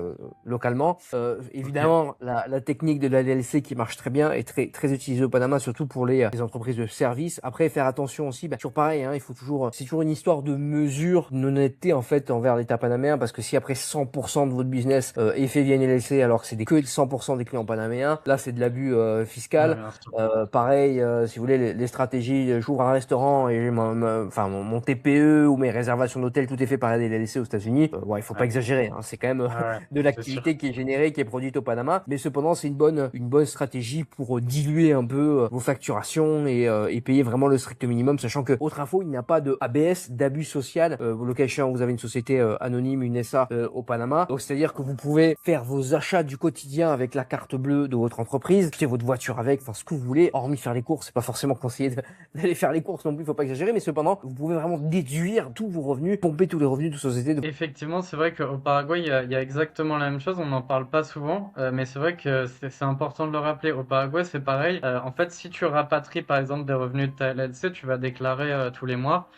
localement. Ok. Évidemment, la technique de la LLC qui marche très bien est très utilisée au Panama, surtout pour les entreprises de services. Après, faire attention aussi, bah, toujours pareil, hein, il faut toujours, c'est toujours une histoire de mesure, d'honnêteté, en fait, envers l'État panaméen, parce que si après 100% de votre business est fait via une LLC, alors que c'est que 100% des clients panaméens, là, c'est de l'abus Ouais, fiscal. bien sûr. Pareil, si vous voulez, les stratégies, j'ouvre un restaurant et mon TPE ou mes réservations d'hôtel, tout est fait par des LLC aux États-Unis. Ouais, il faut pas Ouais, exagérer, hein. C'est quand même ouais, ouais, de c'est sûr. l'activité qui est générée, qui est produite au Panama. Mais cependant, c'est une bonne stratégie pour diluer un peu vos facturations et payer vraiment le strict minimum, sachant que, autre info, il n'y a pas de ABS, d'abus social. Le cas échéant, vous avez une société anonyme, une SA au Panama. Donc, c'est-à-dire que vous pouvez faire vos achats du quotidien avec la carte bleue de votre entreprise, acheter votre voiture avec, enfin, ce que vous voulez, hormis faire les courses. C'est pas forcément conseillé d'aller faire les courses non plus, faut pas exagérer, mais cependant, vous pouvez vraiment déduire tous vos revenus, pomper tous les revenus de société. Effectivement, c'est vrai qu'au Paraguay, il y a exactement la même chose. On n'en parle pas souvent, mais c'est vrai que c'est important de le rappeler. Au Paraguay, c'est pareil. En fait, si tu rapatries par exemple des revenus de ta LLC, tu vas déclarer tous les mois.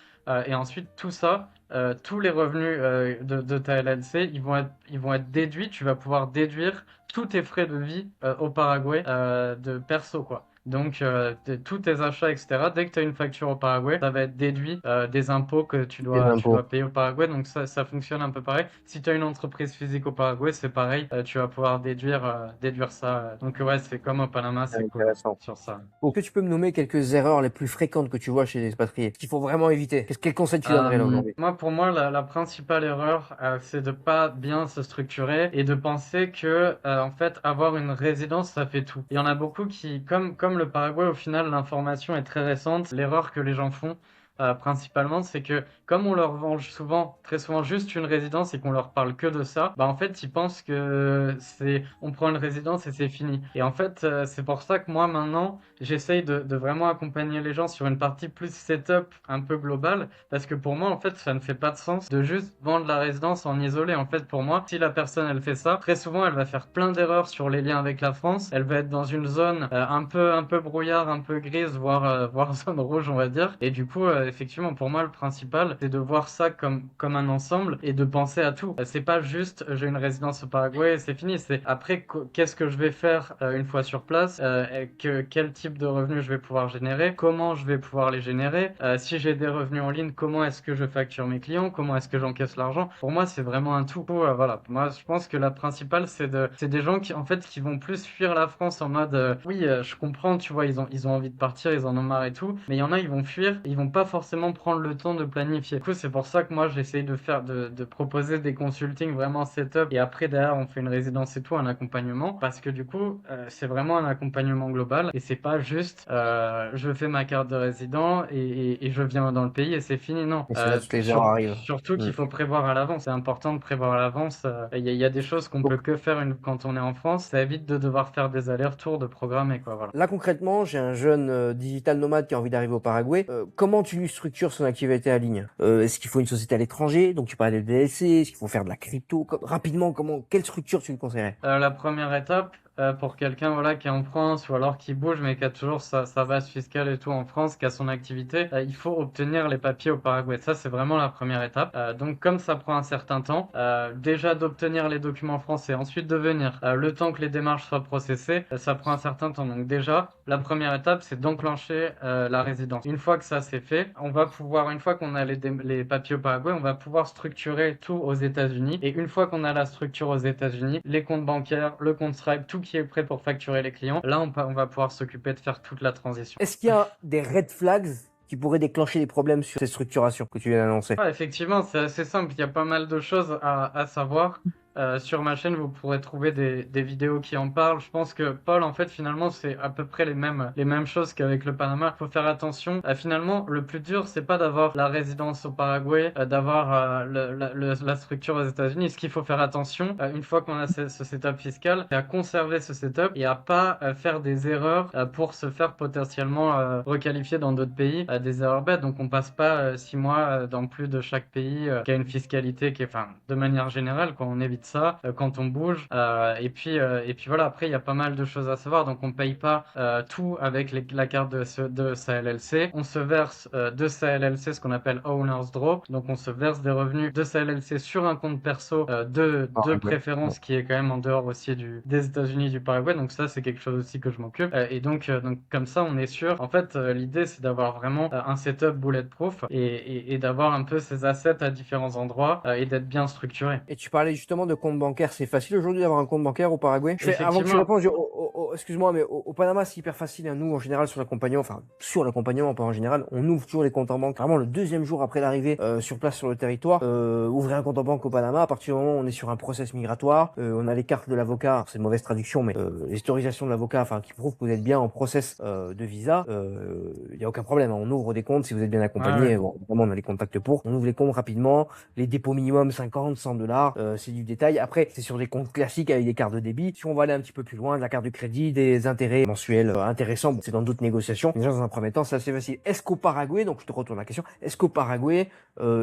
Et ensuite, tout ça, tous les revenus de ta LLC, ils vont être déduits. Tu vas pouvoir déduire tous tes frais de vie au Paraguay de perso, quoi. Donc, tous tes achats, etc., dès que tu as une facture au Paraguay, ça va être déduit des impôts que Les tu impôts. dois payer au Paraguay. Donc, ça fonctionne un peu pareil. Si tu as une entreprise physique au Paraguay, c'est pareil. Tu vas pouvoir déduire ça. Donc, ouais, c'est comme au Panama, C'est c'est cool intéressant. sur ça. Est-ce que tu peux me nommer quelques erreurs les plus fréquentes que tu vois chez les expatriés? Qu'il faut vraiment éviter? Quel conseil tu donnerais là aujourd'hui? Pour moi, la principale erreur, c'est de pas bien se structurer et de penser que, en fait, avoir une résidence, ça fait tout. Il y en a beaucoup qui, comme le Paraguay, au final, l'information est très récente. L'erreur que les gens font, principalement, c'est que comme on leur vend souvent, très souvent, juste une résidence et qu'on leur parle que de ça, bah en fait, ils pensent que on prend une résidence et c'est fini. Et en fait, c'est pour ça que moi maintenant, j'essaye de vraiment accompagner les gens sur une partie plus setup, un peu globale. Parce que pour moi, en fait, ça ne fait pas de sens de juste vendre la résidence en isolé. En fait, pour moi, si la personne, elle fait ça, très souvent, elle va faire plein d'erreurs sur les liens avec la France. Elle va être dans une zone un peu brouillard, un peu grise, voire zone rouge, on va dire. Et du coup, effectivement, pour moi, le principal, c'est de voir ça comme un ensemble et de penser à tout. C'est pas juste, j'ai une résidence au Paraguay et c'est fini. C'est après, qu'est-ce que je vais faire une fois sur place, et quel type de revenus je vais pouvoir générer, comment je vais pouvoir les générer, si j'ai des revenus en ligne, comment est-ce que je facture mes clients, comment est-ce que j'encaisse l'argent. Pour moi, c'est vraiment un tout. Voilà. Moi, je pense que la principale, c'est des gens qui, en fait, qui vont plus fuir la France en mode, oui, je comprends, tu vois, ils ont envie de partir, ils en ont marre et tout. Mais il y en a, ils vont fuir, ils vont pas forcément prendre le temps de planifier. Du coup, c'est pour ça que moi, j'essaye de proposer des consultings vraiment setup. Et après, derrière, on fait une résidence et tout, un accompagnement. Parce que du coup, c'est vraiment un accompagnement global. Et c'est pas juste, je fais ma carte de résident et je viens dans le pays et c'est fini. Non. Et c'est là que toutes les erreurs arrivent. Surtout Mm. qu'il faut prévoir à l'avance. C'est important de prévoir à l'avance. Il y a des choses qu'on peut Donc que faire quand on est en France. Ça évite de devoir faire des allers-retours, de programmer, quoi. Voilà. là concrètement, j'ai un jeune digital nomade qui a envie d'arriver au Paraguay. Comment tu lui structures son activité en ligne? Est-ce qu'il faut une société à l'étranger? Donc tu parlais de DLC, est-ce qu'il faut faire de la crypto? Rapidement, quelle structure tu lui conseillerais? La première étape, pour quelqu'un voilà, qui est en France ou alors qui bouge mais qui a toujours sa base fiscale et tout en France, qui a son activité, il faut obtenir les papiers au Paraguay. Ça, c'est vraiment la première étape. Donc, comme ça prend un certain temps, déjà d'obtenir les documents français, ensuite de venir, le temps que les démarches soient processées, ça prend un certain temps. Donc, déjà, la première étape, c'est d'enclencher la résidence. Une fois que ça c'est fait, on va pouvoir, une fois qu'on a les papiers au Paraguay, on va pouvoir structurer tout aux États-Unis. Et une fois qu'on a la structure aux États-Unis, les comptes bancaires, le compte Stripe, tout qui est prêt pour facturer les clients, là on va pouvoir s'occuper de faire toute la transition. Est-ce qu'il y a des red flags qui pourraient déclencher des problèmes sur ces structurations que tu viens d'annoncer? Ouais, effectivement, c'est assez simple. Il y a pas mal de choses à savoir. Sur ma chaîne, vous pourrez trouver des vidéos qui en parlent. Je pense que Paul, en fait, finalement, c'est à peu près les mêmes choses qu'avec le Panama. Il faut faire attention. Finalement, le plus dur, c'est pas d'avoir la résidence au Paraguay, d'avoir la structure aux États-Unis. Ce qu'il faut faire attention, une fois qu'on a ce setup fiscal, c'est à conserver ce setup et à pas faire des erreurs pour se faire potentiellement requalifier dans d'autres pays, des erreurs bêtes. Donc, on passe pas 6 mois dans plus de chaque pays qui a une fiscalité qui est, enfin, de manière générale, quoi. On évite ça quand on bouge. Et puis voilà, après, il y a pas mal de choses à savoir. Donc, on paye pas tout avec la carte de sa LLC. On se verse de sa LLC ce qu'on appelle Owner's Draw. Donc, on se verse des revenus de sa LLC sur un compte perso de préférence qui est quand même en dehors aussi des États-Unis, du Paraguay. Donc, ça, c'est quelque chose aussi que je m'occupe. Et donc, comme ça, on est sûr. En fait, l'idée, c'est d'avoir vraiment un setup bulletproof et d'avoir un peu ses assets à différents endroits et d'être bien structuré. Et tu parlais justement de compte bancaire. C'est facile aujourd'hui d'avoir un compte bancaire au Paraguay? Avant que tu Effectivement. répondes, excuse-moi, mais au Panama, c'est hyper facile. Hein. Nous, en général, sur l'accompagnement, pas en général, on ouvre toujours les comptes en banque. Vraiment, le deuxième jour après l'arrivée sur place sur le territoire, ouvrir un compte en banque au Panama, à partir du moment où on est sur un process migratoire, on a les cartes de l'avocat, c'est une mauvaise traduction, mais les autorisations de l'avocat, enfin, qui prouvent que vous êtes bien en process de visa, il y a aucun problème. Hein. On ouvre des comptes si vous êtes bien accompagné. Ouais. Bon, vraiment, on a les contacts pour. On ouvre les comptes rapidement. Les dépôts minimum 50, $100, c'est du détail. Après, c'est sur des comptes classiques avec des cartes de débit. Si on va aller un petit peu plus loin, de la carte de crédit, des intérêts mensuels intéressants, bon, c'est dans d'autres négociations. Déjà, dans un premier temps, c'est assez facile. Est-ce qu'au Paraguay, donc je te retourne la question, est-ce qu'au Paraguay,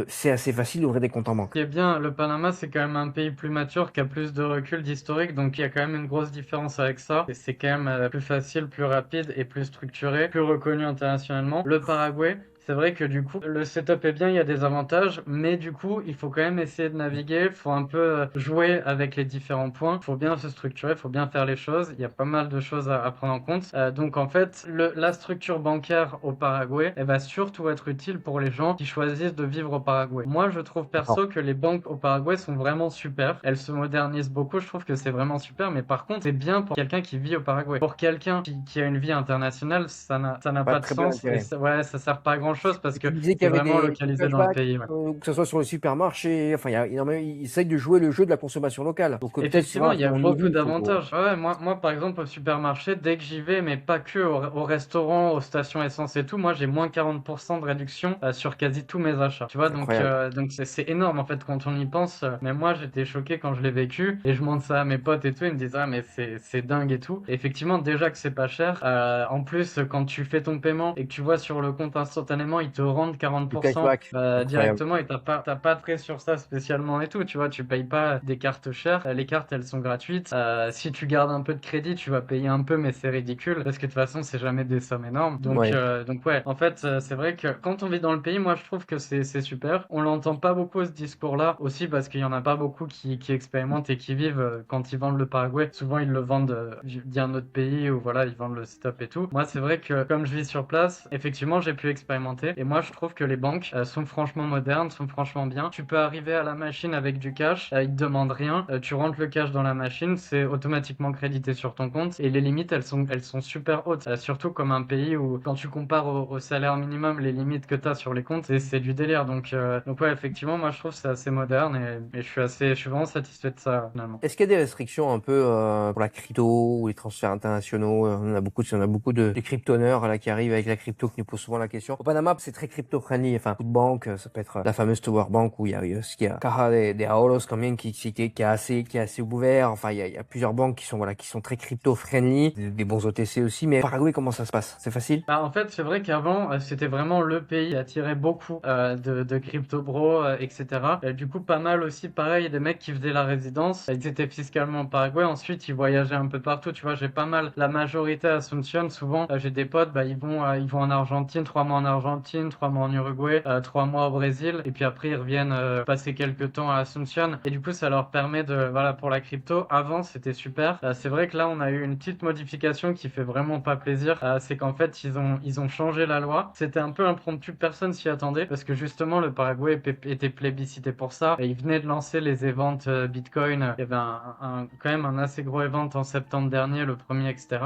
c'est assez facile d'ouvrir des comptes en banque? Ce qui est bien, le Panama, c'est quand même un pays plus mature, qui a plus de recul, d'historique, donc il y a quand même une grosse différence avec ça. Et c'est quand même plus facile, plus rapide et plus structuré, plus reconnu internationalement. Le Paraguay, c'est vrai que du coup, le setup est bien, il y a des avantages, mais du coup, il faut quand même essayer de naviguer, faut un peu jouer avec les différents points, faut bien se structurer, faut bien faire les choses. Il y a pas mal de choses à prendre en compte. Donc en fait, la structure bancaire au Paraguay, elle va surtout être utile pour les gens qui choisissent de vivre au Paraguay. Moi, je trouve D'accord. perso que les banques au Paraguay sont vraiment super. Elles se modernisent beaucoup, je trouve que c'est vraiment super, mais par contre, c'est bien pour quelqu'un qui vit au Paraguay. Pour quelqu'un qui a une vie internationale, ça n'a Pas pas de très bon sens et intérêt. ouais, ça sert pas à grand chose parce Et que tu disais qu'il y t'es avait vraiment des localisé dans le cashbacks, pays, ouais. que ce soit sur les supermarchés, enfin, il y a énormément, ils essayent de jouer le jeu de la consommation locale. Donc peut-être, tu Effectivement, vois, à il y a ton beaucoup niveau, il faut... d'avantages. Ouais, moi, par exemple, au supermarché, dès que j'y vais, mais pas que au restaurant, aux stations essence et tout, moi, j'ai moins 40% de réduction sur quasi tous mes achats. Tu vois, C'est incroyable. donc c'est énorme en fait quand on y pense. Mais moi, j'étais choqué quand je l'ai vécu et je montre ça à mes potes et tout, ils me disent ah mais c'est dingue et tout. Et effectivement, déjà que c'est pas cher. En plus, quand tu fais ton paiement et que tu vois sur le compte instantanément, ils te rendent Le 40% cashback, incroyable. directement et t'as pas de frais sur ça spécialement et tout. Tu vois, tu payes pas des cartes chères. Les cartes, elles sont gratuites. Si tu gardes un peu de crédit, tu vas payer un peu, mais c'est ridicule parce que de toute façon, c'est jamais des sommes énormes. Ouais. Donc ouais, en fait, c'est vrai que quand on vit dans le pays, moi, je trouve que c'est super. On l'entend pas beaucoup ce discours-là aussi parce qu'il y en a pas beaucoup qui expérimentent et qui vivent quand ils vendent le Paraguay. Souvent, ils le vendent d'un autre pays ou voilà, ils vendent le setup et tout. Moi, c'est vrai que comme je vis sur place, effectivement, j'ai pu expérimenter et moi, je trouve que les banques sont franchement modernes, sont franchement bien. Tu peux arriver à la machine avec du cash, ils te demandent rien, tu rentres le cash dans la machine, c'est automatiquement crédité sur ton compte et les limites, elles sont super hautes. Surtout comme un pays où quand tu compares au salaire minimum, les limites que tu as sur les comptes, c'est du délire. Donc ouais, effectivement, moi je trouve que c'est assez moderne et je suis vraiment satisfait de ça finalement. Est-ce qu'il y a des restrictions un peu pour la crypto ou les transferts internationaux? On a beaucoup de cryptoneurs là qui arrivent avec la crypto qui nous posent souvent la question. Au Panama, c'est très crypto-friendly. Enfin, beaucoup de banques, ça peut être la fameuse Tower Bank où il y a ce qu'il y a Caja de Ahorros quand même qui est assez ouvert. Enfin, il y a plusieurs banques qui sont voilà qui sont très crypto-friendly, des bons OTC aussi. Mais Paraguay, comment ça se passe? C'est facile? Bah, en fait, c'est vrai qu'avant, c'était vraiment le pays qui attirait beaucoup de crypto bros, etc. Du coup, pas mal aussi, pareil, des mecs qui faisaient la résidence, ils étaient fiscalement au Paraguay, ensuite ils voyageaient un peu partout, tu vois, j'ai pas mal, la majorité à Asunción, souvent, j'ai des potes, bah, ils vont en Argentine, 3 mois en Argentine, 3 mois en Uruguay, 3 mois au Brésil, et puis après ils reviennent passer quelques temps à Asunción, et du coup, ça leur permet voilà, pour la crypto, avant, c'était super. C'est vrai que là, on a eu une petite modification qui fait vraiment pas plaisir, c'est qu'en fait, ils ont changé la loi. C'était un peu impromptu, personne s'y attendait parce que justement le Paraguay était plébiscité pour ça et ils venaient de lancer les events Bitcoin. Il y avait quand même un assez gros event en septembre dernier, le premier, etc.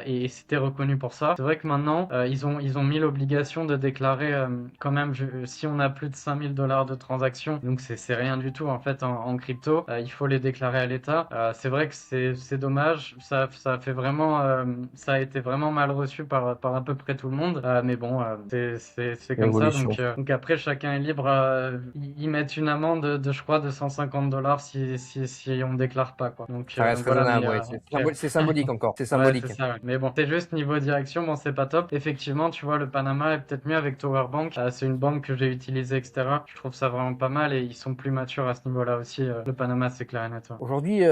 Et c'était reconnu pour ça. C'est vrai que maintenant, ils ont mis l'obligation de déclarer quand même si on a plus de 5 000 $ de transactions, donc c'est rien du tout en fait en crypto, il faut les déclarer à l'État. C'est vrai que c'est dommage, ça fait vraiment, ça a été vraiment mal reçu par à peu près tout le monde. Mais bon, c'est comme ça. Révolution. Donc après, chacun est libre. Ils mettent une amende je crois, de 150 $ si on déclare pas, quoi. Ça reste Donc voilà, mais raisonnable, ouais. après, C'est symbolique encore. C'est ouais, c'est symbolique. ça, ouais. Mais bon, c'est juste niveau direction, bon, c'est pas top. Effectivement, tu vois, le Panama est peut-être mieux avec Tower Bank. C'est une banque que j'ai utilisée, etc. Je trouve ça vraiment pas mal et ils sont plus matures à ce niveau-là aussi. Le Panama, c'est clair et net, ouais. Aujourd'hui,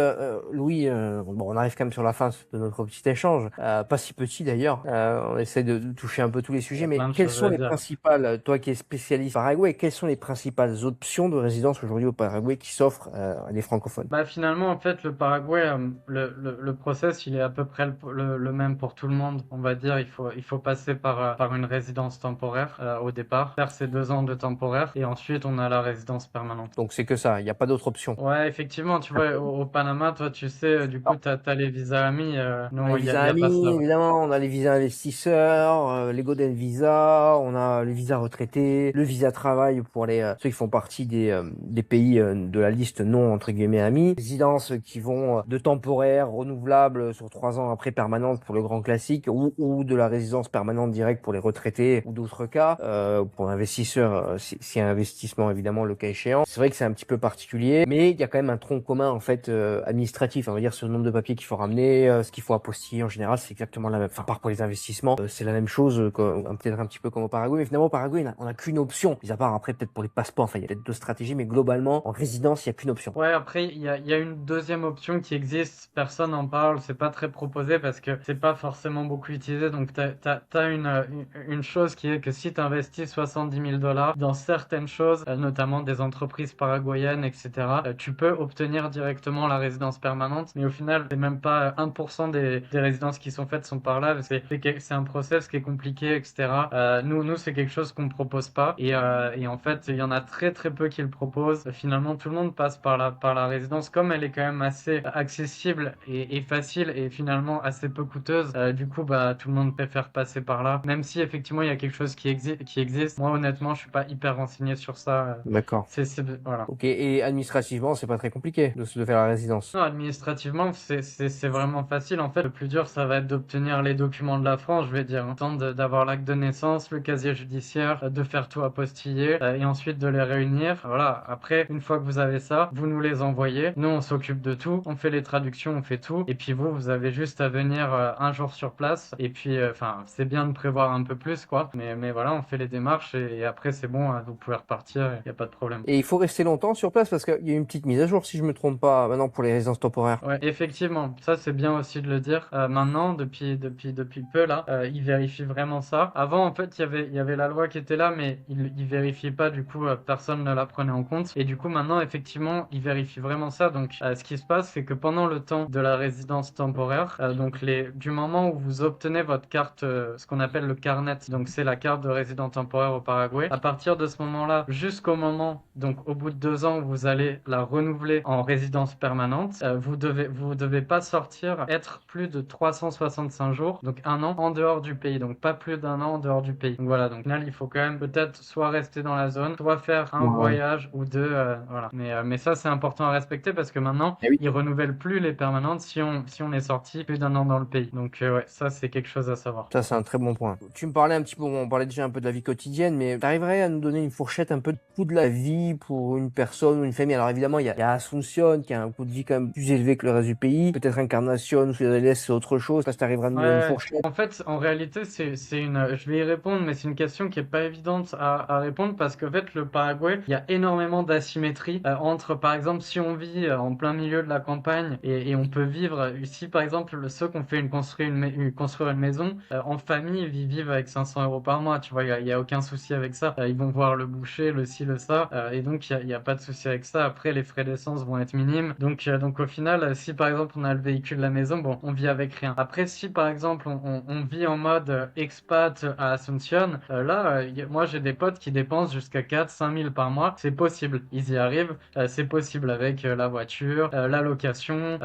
Louis, bon, on arrive quand même sur la fin de notre petit échange, pas si petit d'ailleurs. On essaie de toucher un peu tous les Il y sujets, a mais plein de quelles choses sont à les dire. principales, toi qui es spécialiste Paraguay, quelles sont les principales options de résidence aujourd'hui au Paraguay qui s'offrent à des francophones? Bah finalement, en fait, le Paraguay, le process, il est à peu près le même pour tout le monde. On va dire, il faut passer par une résidence temporaire au départ, faire ses 2 ans de temporaire, et ensuite on a la résidence permanente. Donc c'est que ça, il n'y a pas d'autre option. Ouais, effectivement, tu vois, au Panama, toi, tu sais, du coup, t'as les visas amis. On a Nous, les il y a, visas y a pas amis, ça. Ouais. évidemment, on a les visas investisseurs, les Golden Visa, on a le visa retraité, le visa travail pour ceux qui font partie des pays de la liste non entre guillemets amis, résidences qui vont de temporaire, renouvelable sur 3 ans après permanente pour le grand classique, ou de la résidence permanente directe pour les retraités ou d'autres cas, pour l'investisseur, si un investissement évidemment le cas échéant. C'est vrai que c'est un petit peu particulier, mais il y a quand même un tronc commun en fait administratif, on va dire sur le nombre de papiers qu'il faut ramener, ce qu'il faut apostiller en général, c'est exactement la même. Enfin, à part pour les investissements, c'est la même chose, peut-être un petit peu comme au Paraguay, mais finalement au Paraguay, on a qu'une option, mis à part après peut-être pour les passeports, enfin il y a peut-être deux stratégies, mais globalement en résidence, il y a qu'une option. Ouais, après, il y a une deuxième option qui existe, personne n'en parle, c'est pas très proposé parce que c'est pas forcément beaucoup utilisé. Donc, t'as une chose qui est que que si tu investis 70 000 dollars dans certaines choses, notamment des entreprises paraguayennes, etc., tu peux obtenir directement la résidence permanente. Mais au final, c'est même pas 1% des résidences qui sont faites sont par là. C'est un process qui est compliqué, etc. Nous, c'est quelque chose qu'on propose pas. Et en fait, il y en a très très peu qui le proposent. Finalement, tout le monde passe par la résidence, comme elle est quand même assez accessible et facile et finalement assez peu coûteuse. Du coup, bah, tout le monde préfère passer par là. Même si effectivement, il y a quelque chose qui existe. Moi, honnêtement, je suis pas hyper renseigné sur ça. D'accord. Voilà. Ok, et administrativement, c'est pas très compliqué de faire la résidence. Non, administrativement, c'est vraiment facile. En fait, le plus dur, ça va être d'obtenir les documents de la France, je vais dire. D'avoir l'acte de naissance, le casier judiciaire, de faire tout apostiller, et ensuite de les réunir. Voilà. Après, une fois que vous avez ça, vous nous les envoyez. Nous, on s'occupe de tout. On fait les traductions, on fait tout. Et puis vous avez juste à venir un jour sur place. Et puis, enfin, c'est bien de prévoir un peu plus, quoi. Mais voilà, on fait les démarches et après, c'est bon, vous pouvez repartir. Il n'y a pas de problème. Et il faut rester longtemps sur place parce qu'il y a une petite mise à jour, si je me trompe pas, maintenant pour les résidences temporaires. Ouais, effectivement, ça c'est bien aussi de le dire. Maintenant, depuis peu là, ils vérifient vraiment ça. Avant, en fait, il y avait la loi qui était là, mais ils vérifiaient pas. Du coup, personne ne la prenait en compte. Et du coup, maintenant, effectivement, ils vérifient vraiment ça. Donc, ce qui se passe, c'est que pendant le temps de la résidence temporaire, donc du moment où vous obtenez votre carte, ce qu'on appelle le carnet, donc c'est la carte de résident temporaire au Paraguay. À partir de ce moment-là, jusqu'au moment, donc au bout de 2 ans, où vous allez la renouveler en résidence permanente, vous devez pas sortir, être plus de 365 jours, donc un an en dehors du pays, donc pas plus d'un an en dehors du pays. Donc voilà, donc là il faut quand même peut-être soit rester dans la zone, soit faire un Ouais. voyage ou deux, voilà. Mais ça c'est important à respecter parce que maintenant Eh oui. ils renouvellent plus les permanentes si on est sorti plus d'un an dans le pays. Donc ouais, ça c'est quelque chose à savoir. Ça, c'est un très bon point. Tu me parlais un petit peu, on parlait déjà un peu de la vie quotidienne, mais t'arriverais à nous donner une fourchette un peu de coût de la vie pour une personne ou une famille? Alors évidemment, il y a Asunción qui a un coût de vie quand même plus élevé que le reste du pays. Peut-être Encarnación, Ciudad del Este, c'est autre chose. Là, t'arriveras à nous donner une Ouais, fourchette. en fait, en réalité, je vais y répondre, mais c'est une question qui est pas évidente à répondre parce qu'en fait, le Paraguay, il y a énormément d'asymétrie entre, par exemple, si on vit en plein milieu de la campagne et on peut vivre ici, par exemple, ceux qui ont fait construire une maison en famille, ils vivent avec 500 euros par mois, tu vois, il y a aucun souci avec ça. Ils vont voir le boucher, le ci, le ça, et donc il y a pas de souci avec ça. Après, les frais d'essence vont être minimes, donc au final, si par exemple on a le véhicule de la maison, bon, on vit avec rien. Après, si par exemple on vit en mode expat à Asunción, là, moi j'ai des potes qui dépensent jusqu'à 4-5 000 par mois. C'est possible, ils y arrivent. C'est possible avec la voiture, la location.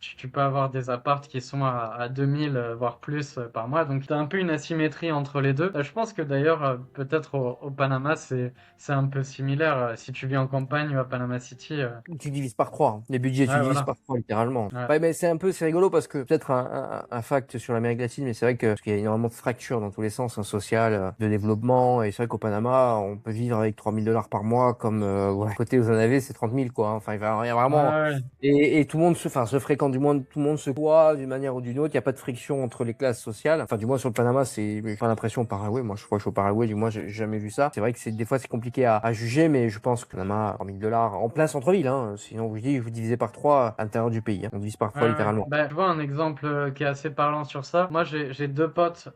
Tu peux avoir des apparts qui sont à 2000, voire plus par mois. Donc, tu as un peu une asymétrie entre les deux. Je pense que d'ailleurs, peut-être au Panama, c'est un peu similaire. Si tu vis en campagne ou à Panama City. Tu divises par 3. Hein. Les budgets, tu Ouais, divises voilà. par 3, littéralement. Ouais. Ouais, mais c'est rigolo parce que peut-être un fact sur l'Amérique latine, mais c'est vrai que, parce qu'il y a énormément de fractures dans tous les sens, hein, sociales, de développement. Et c'est vrai qu'au Panama, on peut vivre avec 3000 dollars par mois, comme, ouais, côté vous en avez, c'est 30 000, quoi. Hein. Enfin, il y a Ouais, vraiment, ouais. et tout le monde se fréquente, du moins, tout le monde se voit d'une manière ou d'une autre. Il n'y a pas de friction entre les classes sociales. Enfin, du moins, sur le Panama, j'ai pas l'impression au Paraguay. Moi, je crois que je suis au Paraguay, du moins, j'ai jamais vu ça. C'est vrai que des fois, c'est compliqué à juger, mais je pense que Panama, 3000 dollars en plein centre-ville, hein. Sinon, vous divisez par 3 à l'intérieur du pays. Hein. On divise par 3 Ouais, ouais. littéralement. Bah, je vois un exemple qui est assez parlant sur ça. Moi, j'ai deux potes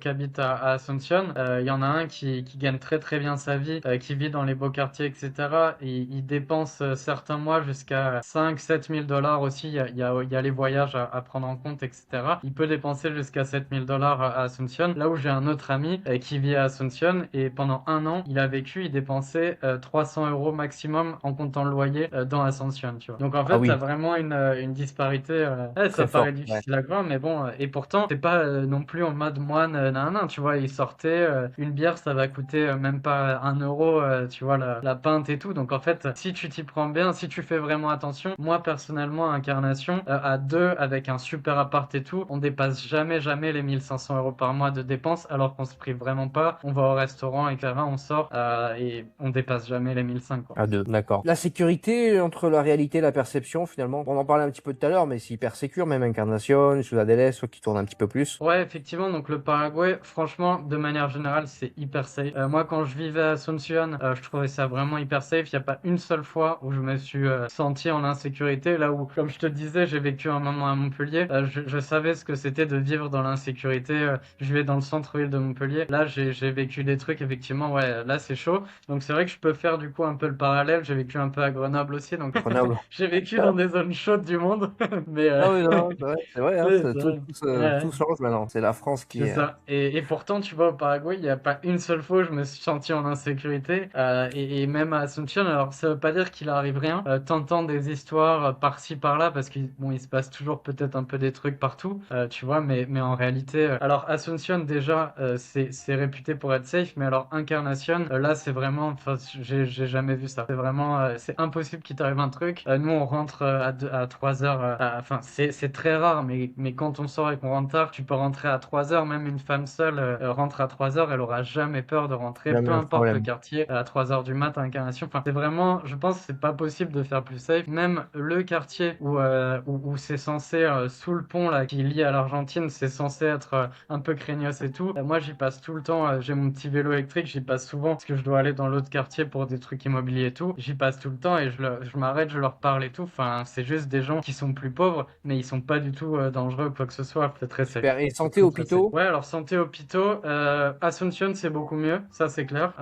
qui habitent à Asunción. Il y en a un qui gagne très très bien sa vie, qui vit dans les beaux quartiers, etc. Et il dépense certains mois jusqu'à 5-7 000 dollars aussi. Il y a les voyages à prendre en compte, etc. Il peut dépenser jusqu'à 7 000 dollars à Asunción. Là où j'ai un autre ami qui vit à Asunción et pendant un an, il dépensait 300 euros maximum en comptant le loyer dans Asunción, tu vois. Donc en Ah fait, t'as oui, vraiment une disparité. Ouais, ça très paraît fort. Ouais. difficile à croire, mais bon, et pourtant, c'est pas non plus en mode moine, nan, tu vois, il sortait, une bière, ça va coûter même pas 1 euro, tu vois, la pinte et tout. Donc en fait, si tu t'y prends bien, si tu fais vraiment attention, moi personnellement, Incarnation, à deux, avec un super appart et tout, on dépasse jamais les 1500 euros par mois de dépenses, alors qu'on se prive vraiment pas. On va au restaurant, etc., on sort, et on dépasse jamais les 1500, quoi. À deux, d'accord. La sécurité entre la réalité et la perception, finalement. On en parlait un petit peu tout à l'heure, mais c'est hyper sécure, même Encarnación, Ciudad del Este, qui tourne un petit peu plus. Ouais, effectivement, donc le Paraguay, franchement, de manière générale, c'est hyper safe. Moi, quand je vivais à Asunción, je trouvais ça vraiment hyper safe. Il n'y a pas une seule fois où je me suis senti en insécurité. Là où, comme je te disais, j'ai vécu un moment à Montpellier, je savais ce que c'était de vivre dans l'insécurité. Je vivais dans le centre-ville de Montpellier. particulier. Là, j'ai vécu des trucs, effectivement, ouais, là, c'est chaud. Donc, c'est vrai que je peux faire du coup un peu le parallèle. J'ai vécu un peu à Grenoble aussi, donc Grenoble. j'ai vécu dans des zones chaudes du monde. Mais Ah oui, non, c'est vrai, hein, c'est ça. tout Ouais. change maintenant. C'est la France qui C'est est. ça. Et pourtant, tu vois, au Paraguay, il n'y a pas une seule fois où je me suis senti en insécurité. Et même à Asunción, alors ça veut pas dire qu'il arrive rien. T'entends des histoires par-ci, par-là, parce qu'il bon, il se passe toujours peut-être un peu des trucs partout, tu vois, mais en réalité... alors, Asunción, déjà, c'est réputé pour être safe, mais alors, Encarnación, là, c'est vraiment... Enfin, j'ai jamais vu ça. C'est vraiment... c'est impossible qu'il t'arrive un truc. Nous, on rentre à 3 heures. Enfin, c'est très rare, mais quand on sort et qu'on rentre tard, tu peux rentrer à 3 heures. Même une femme seule rentre à 3 heures, elle aura jamais peur de rentrer, Jamais peu un importe le problème. quartier, à 3 heures du mat à Incarnation. Enfin, c'est vraiment, je pense que c'est pas possible de faire plus safe. Même le quartier où c'est censé, sous le pont là, qui lie à l'Argentine, c'est censé être un peu craignos et tout. Moi, j'y passe tout le temps. J'ai mon petit vélo électrique, j'y passe souvent parce que je dois aller dans l'autre quartier pour des trucs immobiliers et tout. J'y passe tout le temps et je m'arrête, je leur parle et tout. Enfin, c'est juste des gens qui sont plus pauvres, mais ils sont pas du tout dangereux ou quoi que ce soit. C'est très safe. Super. Et C'est santé, très très safe. hôpitaux? Ouais, alors santé hôpitaux, Asunción c'est beaucoup mieux, ça c'est clair.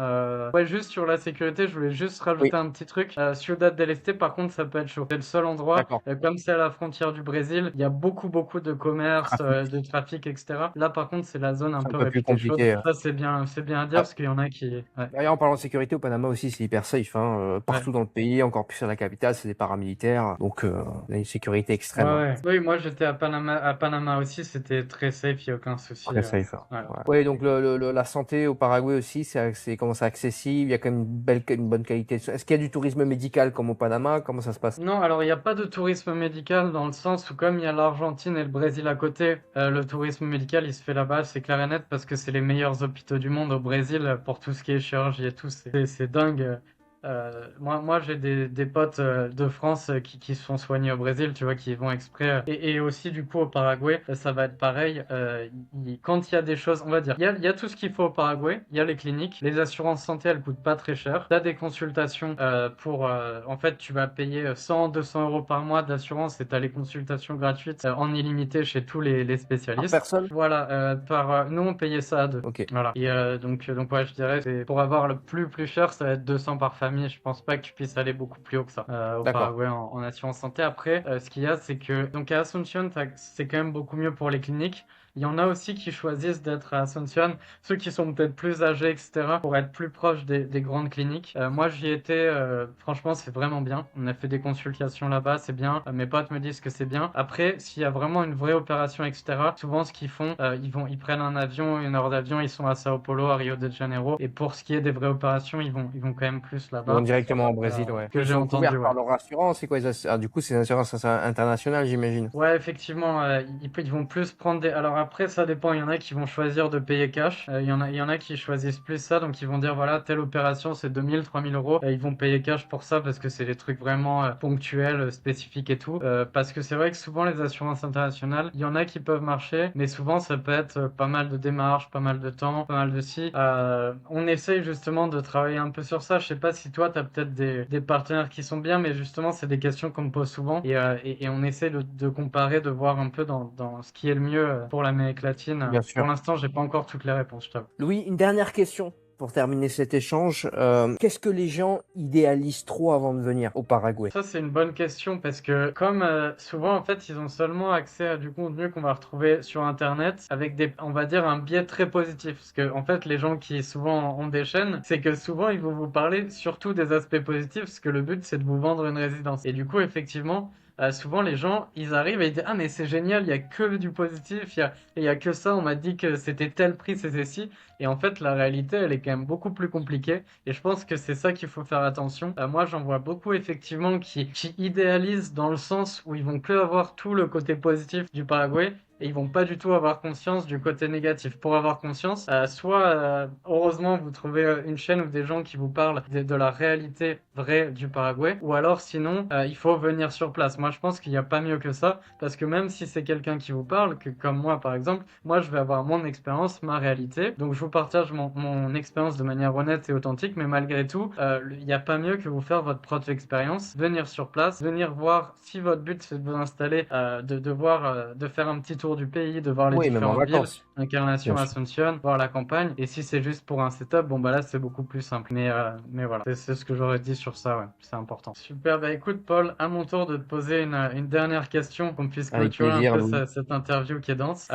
Ouais, juste sur la sécurité, je voulais juste rajouter Oui, un petit truc. Ciudad del Este, par contre, ça peut être chaud. C'est le seul endroit, d'accord. comme c'est à la frontière du Brésil, il y a beaucoup de commerce, Trafic, de trafic, etc. Là, par contre, c'est la zone un c'est un peu peu plus réputée chaude. compliqué. Ça, c'est bien à dire Ah, parce qu'il y en a qui, ouais, d'ailleurs, en parlant de sécurité, au Panama aussi, c'est hyper safe, hein. ouais. Partout dans le pays, encore plus à la capitale, c'est des paramilitaires. Donc, on a une sécurité Ouais, extrême, hein. ouais. Oui, moi j'étais à Panama aussi, c'était très safe, il n'y a aucun souci. Très safe, hein. Ouais. Ouais. Ouais, donc la santé au Paraguay aussi, comment c'est accessible, il y a quand même une bonne qualité. Est-ce qu'il y a du tourisme médical comme au Panama? Comment ça se passe? Non, alors il n'y a pas de tourisme médical dans le sens où comme il y a l'Argentine et le Brésil à côté, le tourisme médical il se fait là-bas, c'est clair et net parce que c'est les meilleurs hôpitaux du monde au Brésil pour tout ce qui est chirurgie et tout, c'est dingue. Moi j'ai des potes de France qui se font soigner au Brésil, tu vois, qui y vont exprès. Et aussi du coup au Paraguay, ça va être pareil. Quand il y a des choses, on va dire, il y a tout ce qu'il faut au Paraguay, il y a les cliniques, les assurances santé elles coûtent pas très cher. T'as des consultations en fait tu vas payer 100, 200 euros par mois d'assurance et t'as les consultations gratuites en illimité chez tous les Par spécialistes. personne? Voilà, nous on payait ça à deux. Ok, Voilà. Et donc ouais, je dirais pour avoir le plus cher, ça va être 200 par famille. Je pense pas que tu puisses aller beaucoup plus haut que ça au d'accord. Paraguay en assurance santé. Après, ce qu'il y a, c'est que donc à Asunción, c'est quand même beaucoup mieux pour les cliniques. Il y en a aussi qui choisissent d'être à Asunción, ceux qui sont peut-être plus âgés, etc., pour être plus proches des grandes cliniques. Moi, j'y étais, franchement, c'est vraiment bien. On a fait des consultations là-bas, c'est bien. Mes potes me disent que c'est bien. Après, s'il y a vraiment une vraie opération, etc., souvent, ce qu'ils font, ils prennent un avion, 1 heure d'avion, ils sont à Sao Paulo, à Rio de Janeiro. Et pour ce qui est des vraies opérations, ils vont quand même plus Ils vont là-bas. directement au Brésil, ouais. Que Ils j'ai sont entendu, couverts ouais. par leur assurance, c'est quoi du coup, c'est une assurance internationale, j'imagine. Ouais, effectivement, ils vont plus prendre des. Alors après, ça dépend. Il y en a qui vont choisir de payer cash. Il y en a qui choisissent plus ça. Donc ils vont dire voilà, telle opération c'est 2000, 3000 euros. Ils vont payer cash pour ça parce que c'est des trucs vraiment ponctuels, spécifiques et tout. Parce que c'est vrai que souvent les assurances internationales, il y en a qui peuvent marcher, mais souvent ça peut être pas mal de démarches, pas mal de temps, pas mal de si. On essaye justement de travailler un peu sur ça. Je sais pas si toi t'as peut-être des partenaires qui sont bien, mais justement c'est des questions qu'on me pose souvent et on essaie de comparer, de voir un peu dans ce qui est le mieux pour l'Amérique latine. Bien Pour sûr. l'instant, j'ai pas encore toutes les réponses, je t'avoue. Louis, une dernière question pour terminer cet échange. Qu'est-ce que les gens idéalisent trop avant de venir au Paraguay? Ça, c'est une bonne question parce que comme souvent, en fait, ils ont seulement accès à du contenu qu'on va retrouver sur Internet avec on va dire, un biais très positif. Parce que, en fait, les gens qui souvent ont des chaînes, c'est que souvent, ils vont vous parler surtout des aspects positifs parce que le but, c'est de vous vendre une résidence. Et du coup, effectivement, souvent les gens, ils arrivent et ils disent ah mais c'est génial, il y a que du positif, il y a que ça, on m'a dit que c'était tel prix, c'était ci. Et en fait, la réalité, elle est quand même beaucoup plus compliquée. Et je pense que c'est ça qu'il faut faire attention. Moi, j'en vois beaucoup effectivement qui idéalisent dans le sens où ils vont que avoir tout le côté positif du Paraguay. Et ils vont pas du tout avoir conscience du côté négatif. Pour avoir conscience, heureusement, vous trouvez une chaîne ou des gens qui vous parlent de la réalité vraie du Paraguay, ou alors sinon, il faut venir sur place. Moi, je pense qu'il n'y a pas mieux que ça, parce que même si c'est quelqu'un qui vous parle, comme moi par exemple, moi je vais avoir mon expérience, ma réalité, donc je vous partage mon expérience de manière honnête et authentique, mais malgré tout, il n'y a pas mieux que vous faire votre propre expérience, venir sur place, venir voir si votre but c'est de vous installer, de faire un petit tour tour du pays, de voir les Oui, même en différentes villes, vacances, Incarnation, bien sûr. Asunción, voir la campagne. Et si c'est juste pour un setup, bon bah là c'est beaucoup plus simple. Mais voilà, c'est ce que j'aurais dit sur ça, ouais, c'est important. Super, bah écoute Paul, à mon tour de te poser une dernière question, qu'on puisse Avec clôturer un plaisir, peu Louis. cette interview qui est dense.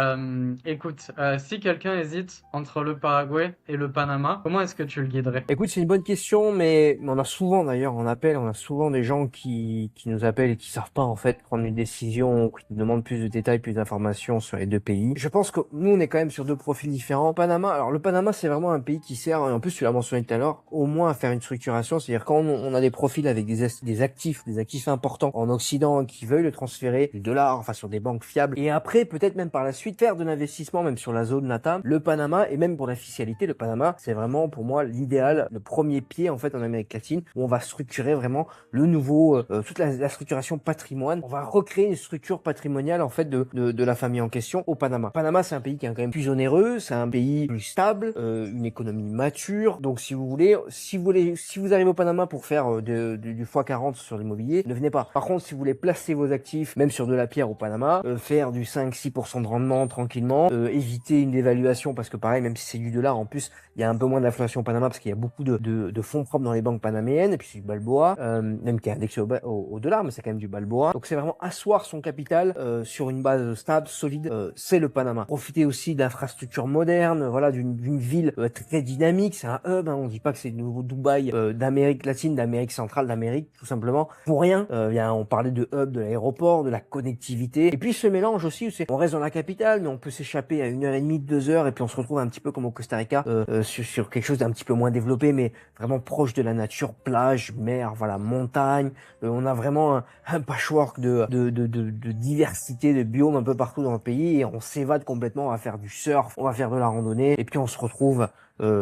Écoute, si quelqu'un hésite entre le Paraguay et le Panama, comment est-ce que tu le guiderais? Écoute, c'est une bonne question, mais on a souvent d'ailleurs en appel, on a souvent des gens qui nous appellent et qui savent pas en fait prendre une décision, qui nous demandent plus de détails, plus d'informations sur les deux pays. Je pense que nous, on est quand même sur deux profils différents. Panama, alors le Panama, c'est vraiment un pays qui sert, et en plus tu l'as mentionné tout à l'heure, au moins à faire une structuration, c'est-à-dire quand on a des profils avec des actifs importants en Occident qui veulent le transférer, du dollar, enfin sur des banques fiables, et après peut-être même par la suite faire de l'investissement même sur la zone LATAM, le Panama, et même pour la fiscalité, le Panama, c'est vraiment pour moi l'idéal, le premier pied en fait en Amérique latine où on va structurer vraiment le nouveau, toute la structuration patrimoine. On va recréer une structure patrimoniale en fait de la famille en question au Panama. Panama, c'est un pays qui est quand même plus onéreux, c'est un pays plus stable, une économie mature. Donc si vous arrivez au Panama pour faire du x40 sur l'immobilier, ne venez pas. Par contre, si vous voulez placer vos actifs, même sur de la pierre au Panama, faire du 5-6% de rendement tranquillement, éviter une dévaluation parce que pareil, même si c'est du dollar, en plus, il y a un peu moins d'inflation au Panama parce qu'il y a beaucoup de fonds propres dans les banques panaméennes, et puis c'est du Balboa, même qui est indexé au dollar, mais c'est quand même du Balboa. Donc c'est vraiment asseoir son capital sur une base stable, solide, c'est le Panama. Profiter aussi d'infrastructures modernes, voilà, d'une ville très dynamique, c'est un hub, hein, on dit pas que c'est le nouveau Dubaï d'Amérique latine, d'Amérique centrale, d'Amérique, tout simplement, pour rien. On parlait de hub, de l'aéroport, de la connectivité, et puis ce mélange aussi, on reste dans la capitale, mais on peut s'échapper à 1h30, 2 heures, et puis on se retrouve un petit peu comme au Costa Rica, sur quelque chose d'un petit peu moins développé, mais vraiment proche de la nature, plage, mer, voilà, montagne. On a vraiment un patchwork de diversité, de biomes un peu partout dans le pays, et on s'évade complètement, on va faire du surf, on va faire de la randonnée, et puis on se retrouve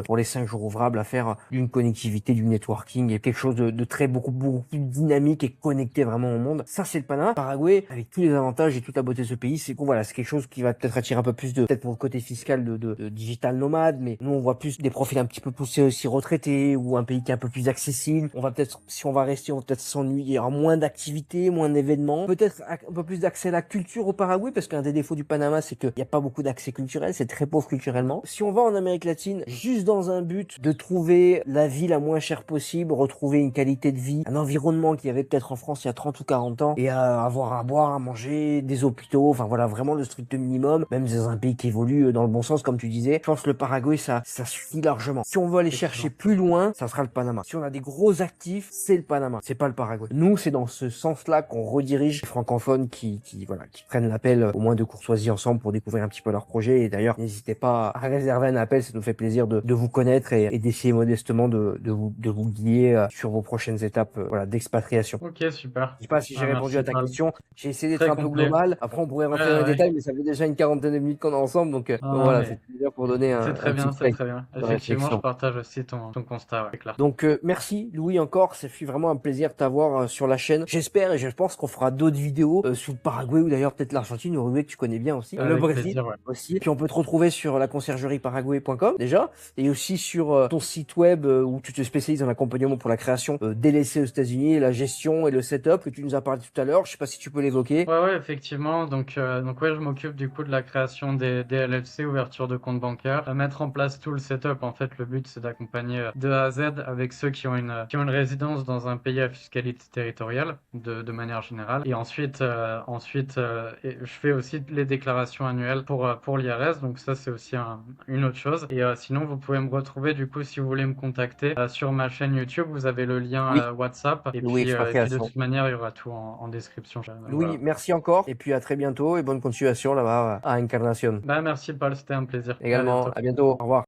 pour les 5 jours ouvrables à faire d'une connectivité, du networking et quelque chose de très beaucoup plus dynamique et connecté vraiment au monde. Ça, c'est le Panama. Paraguay, avec tous les avantages et toute la beauté de ce pays, c'est voilà, c'est quelque chose qui va peut-être attirer un peu plus peut-être pour le côté fiscal de digital nomade, mais nous on voit plus des profils un petit peu poussés aussi retraités, ou un pays qui est un peu plus accessible. On va peut-être, si on va rester, on va peut-être s'ennuyer, il y aura moins d'activités, moins d'événements, peut-être un peu plus d'accès à la culture au Paraguay, parce qu'un des défauts du Panama, c'est qu'il n'y a pas beaucoup d'accès culturel, c'est très pauvre culturellement. Si on va en Amérique latine, juste dans un but de trouver la vie la moins chère possible, retrouver une qualité de vie, un environnement qu'il y avait peut-être en France il y a 30 ou 40 ans, et avoir à boire, à manger, des hôpitaux, enfin voilà, vraiment le strict minimum, même dans un pays qui évolue dans le bon sens, comme tu disais. Je pense que le Paraguay, ça suffit largement. Si on veut aller chercher plus loin, ça sera le Panama. Si on a des gros actifs, c'est le Panama, c'est pas le Paraguay. Nous, c'est dans ce sens-là qu'on redirige les francophones qui prennent l'appel au moins de courtoisie ensemble pour découvrir un petit peu leur projet. Et d'ailleurs, n'hésitez pas à réserver un appel, ça nous fait plaisir de vous connaître et d'essayer modestement de vous guider sur vos prochaines étapes voilà, d'expatriation. Ok, super. Je sais pas si j'ai répondu Merci à ta Paul. question. J'ai essayé d'être Très un peu complet. global. Après, on pourrait rentrer dans les Ouais. détails, mais ça fait déjà une quarantaine de minutes qu'on est ensemble. Donc Non, voilà, mais c'est plaisir pour donner c'est un très petit bien, c'est break très bien. de Effectivement, je réflexion. partage aussi ton constat, ouais, c'est clair. Donc merci Louis encore, ça fut vraiment un plaisir de t'avoir sur la chaîne. J'espère et je pense qu'on fera d'autres vidéos sur le Paraguay, ou d'ailleurs peut-être l'Argentine, ou Uruguay que tu connais bien aussi, le Avec Brésil plaisir, ouais. aussi. Puis on peut te retrouver sur la conciergerie paraguay.com déjà, et aussi sur ton site web où tu te spécialises en accompagnement pour la création d'LLC aux États-Unis, la gestion et le setup que tu nous as parlé tout à l'heure. Je sais pas si tu peux l'évoquer. Ouais, effectivement. Donc ouais, je m'occupe du coup de la création des LLC, ouverture de compte bancaire, mettre en place tout le setup. En fait, le but c'est d'accompagner de A à Z avec ceux qui ont une résidence dans un pays à fiscalité territoriale de manière générale. Et ensuite, et je fais aussi les déclarations annuelles pour l'IRS. Donc ça, c'est aussi une autre chose. Et sinon, vous pouvez me retrouver du coup si vous voulez me contacter sur ma chaîne YouTube. Vous avez le lien Oui, WhatsApp. Louis Et puis de Expatriation. toute manière, il y aura tout en description. Donc, Louis, voilà. merci encore, et puis à très bientôt, et bonne continuation là-bas à Encarnacion. Bah, merci Paul, c'était un plaisir. À Également, bientôt. à bientôt, au revoir.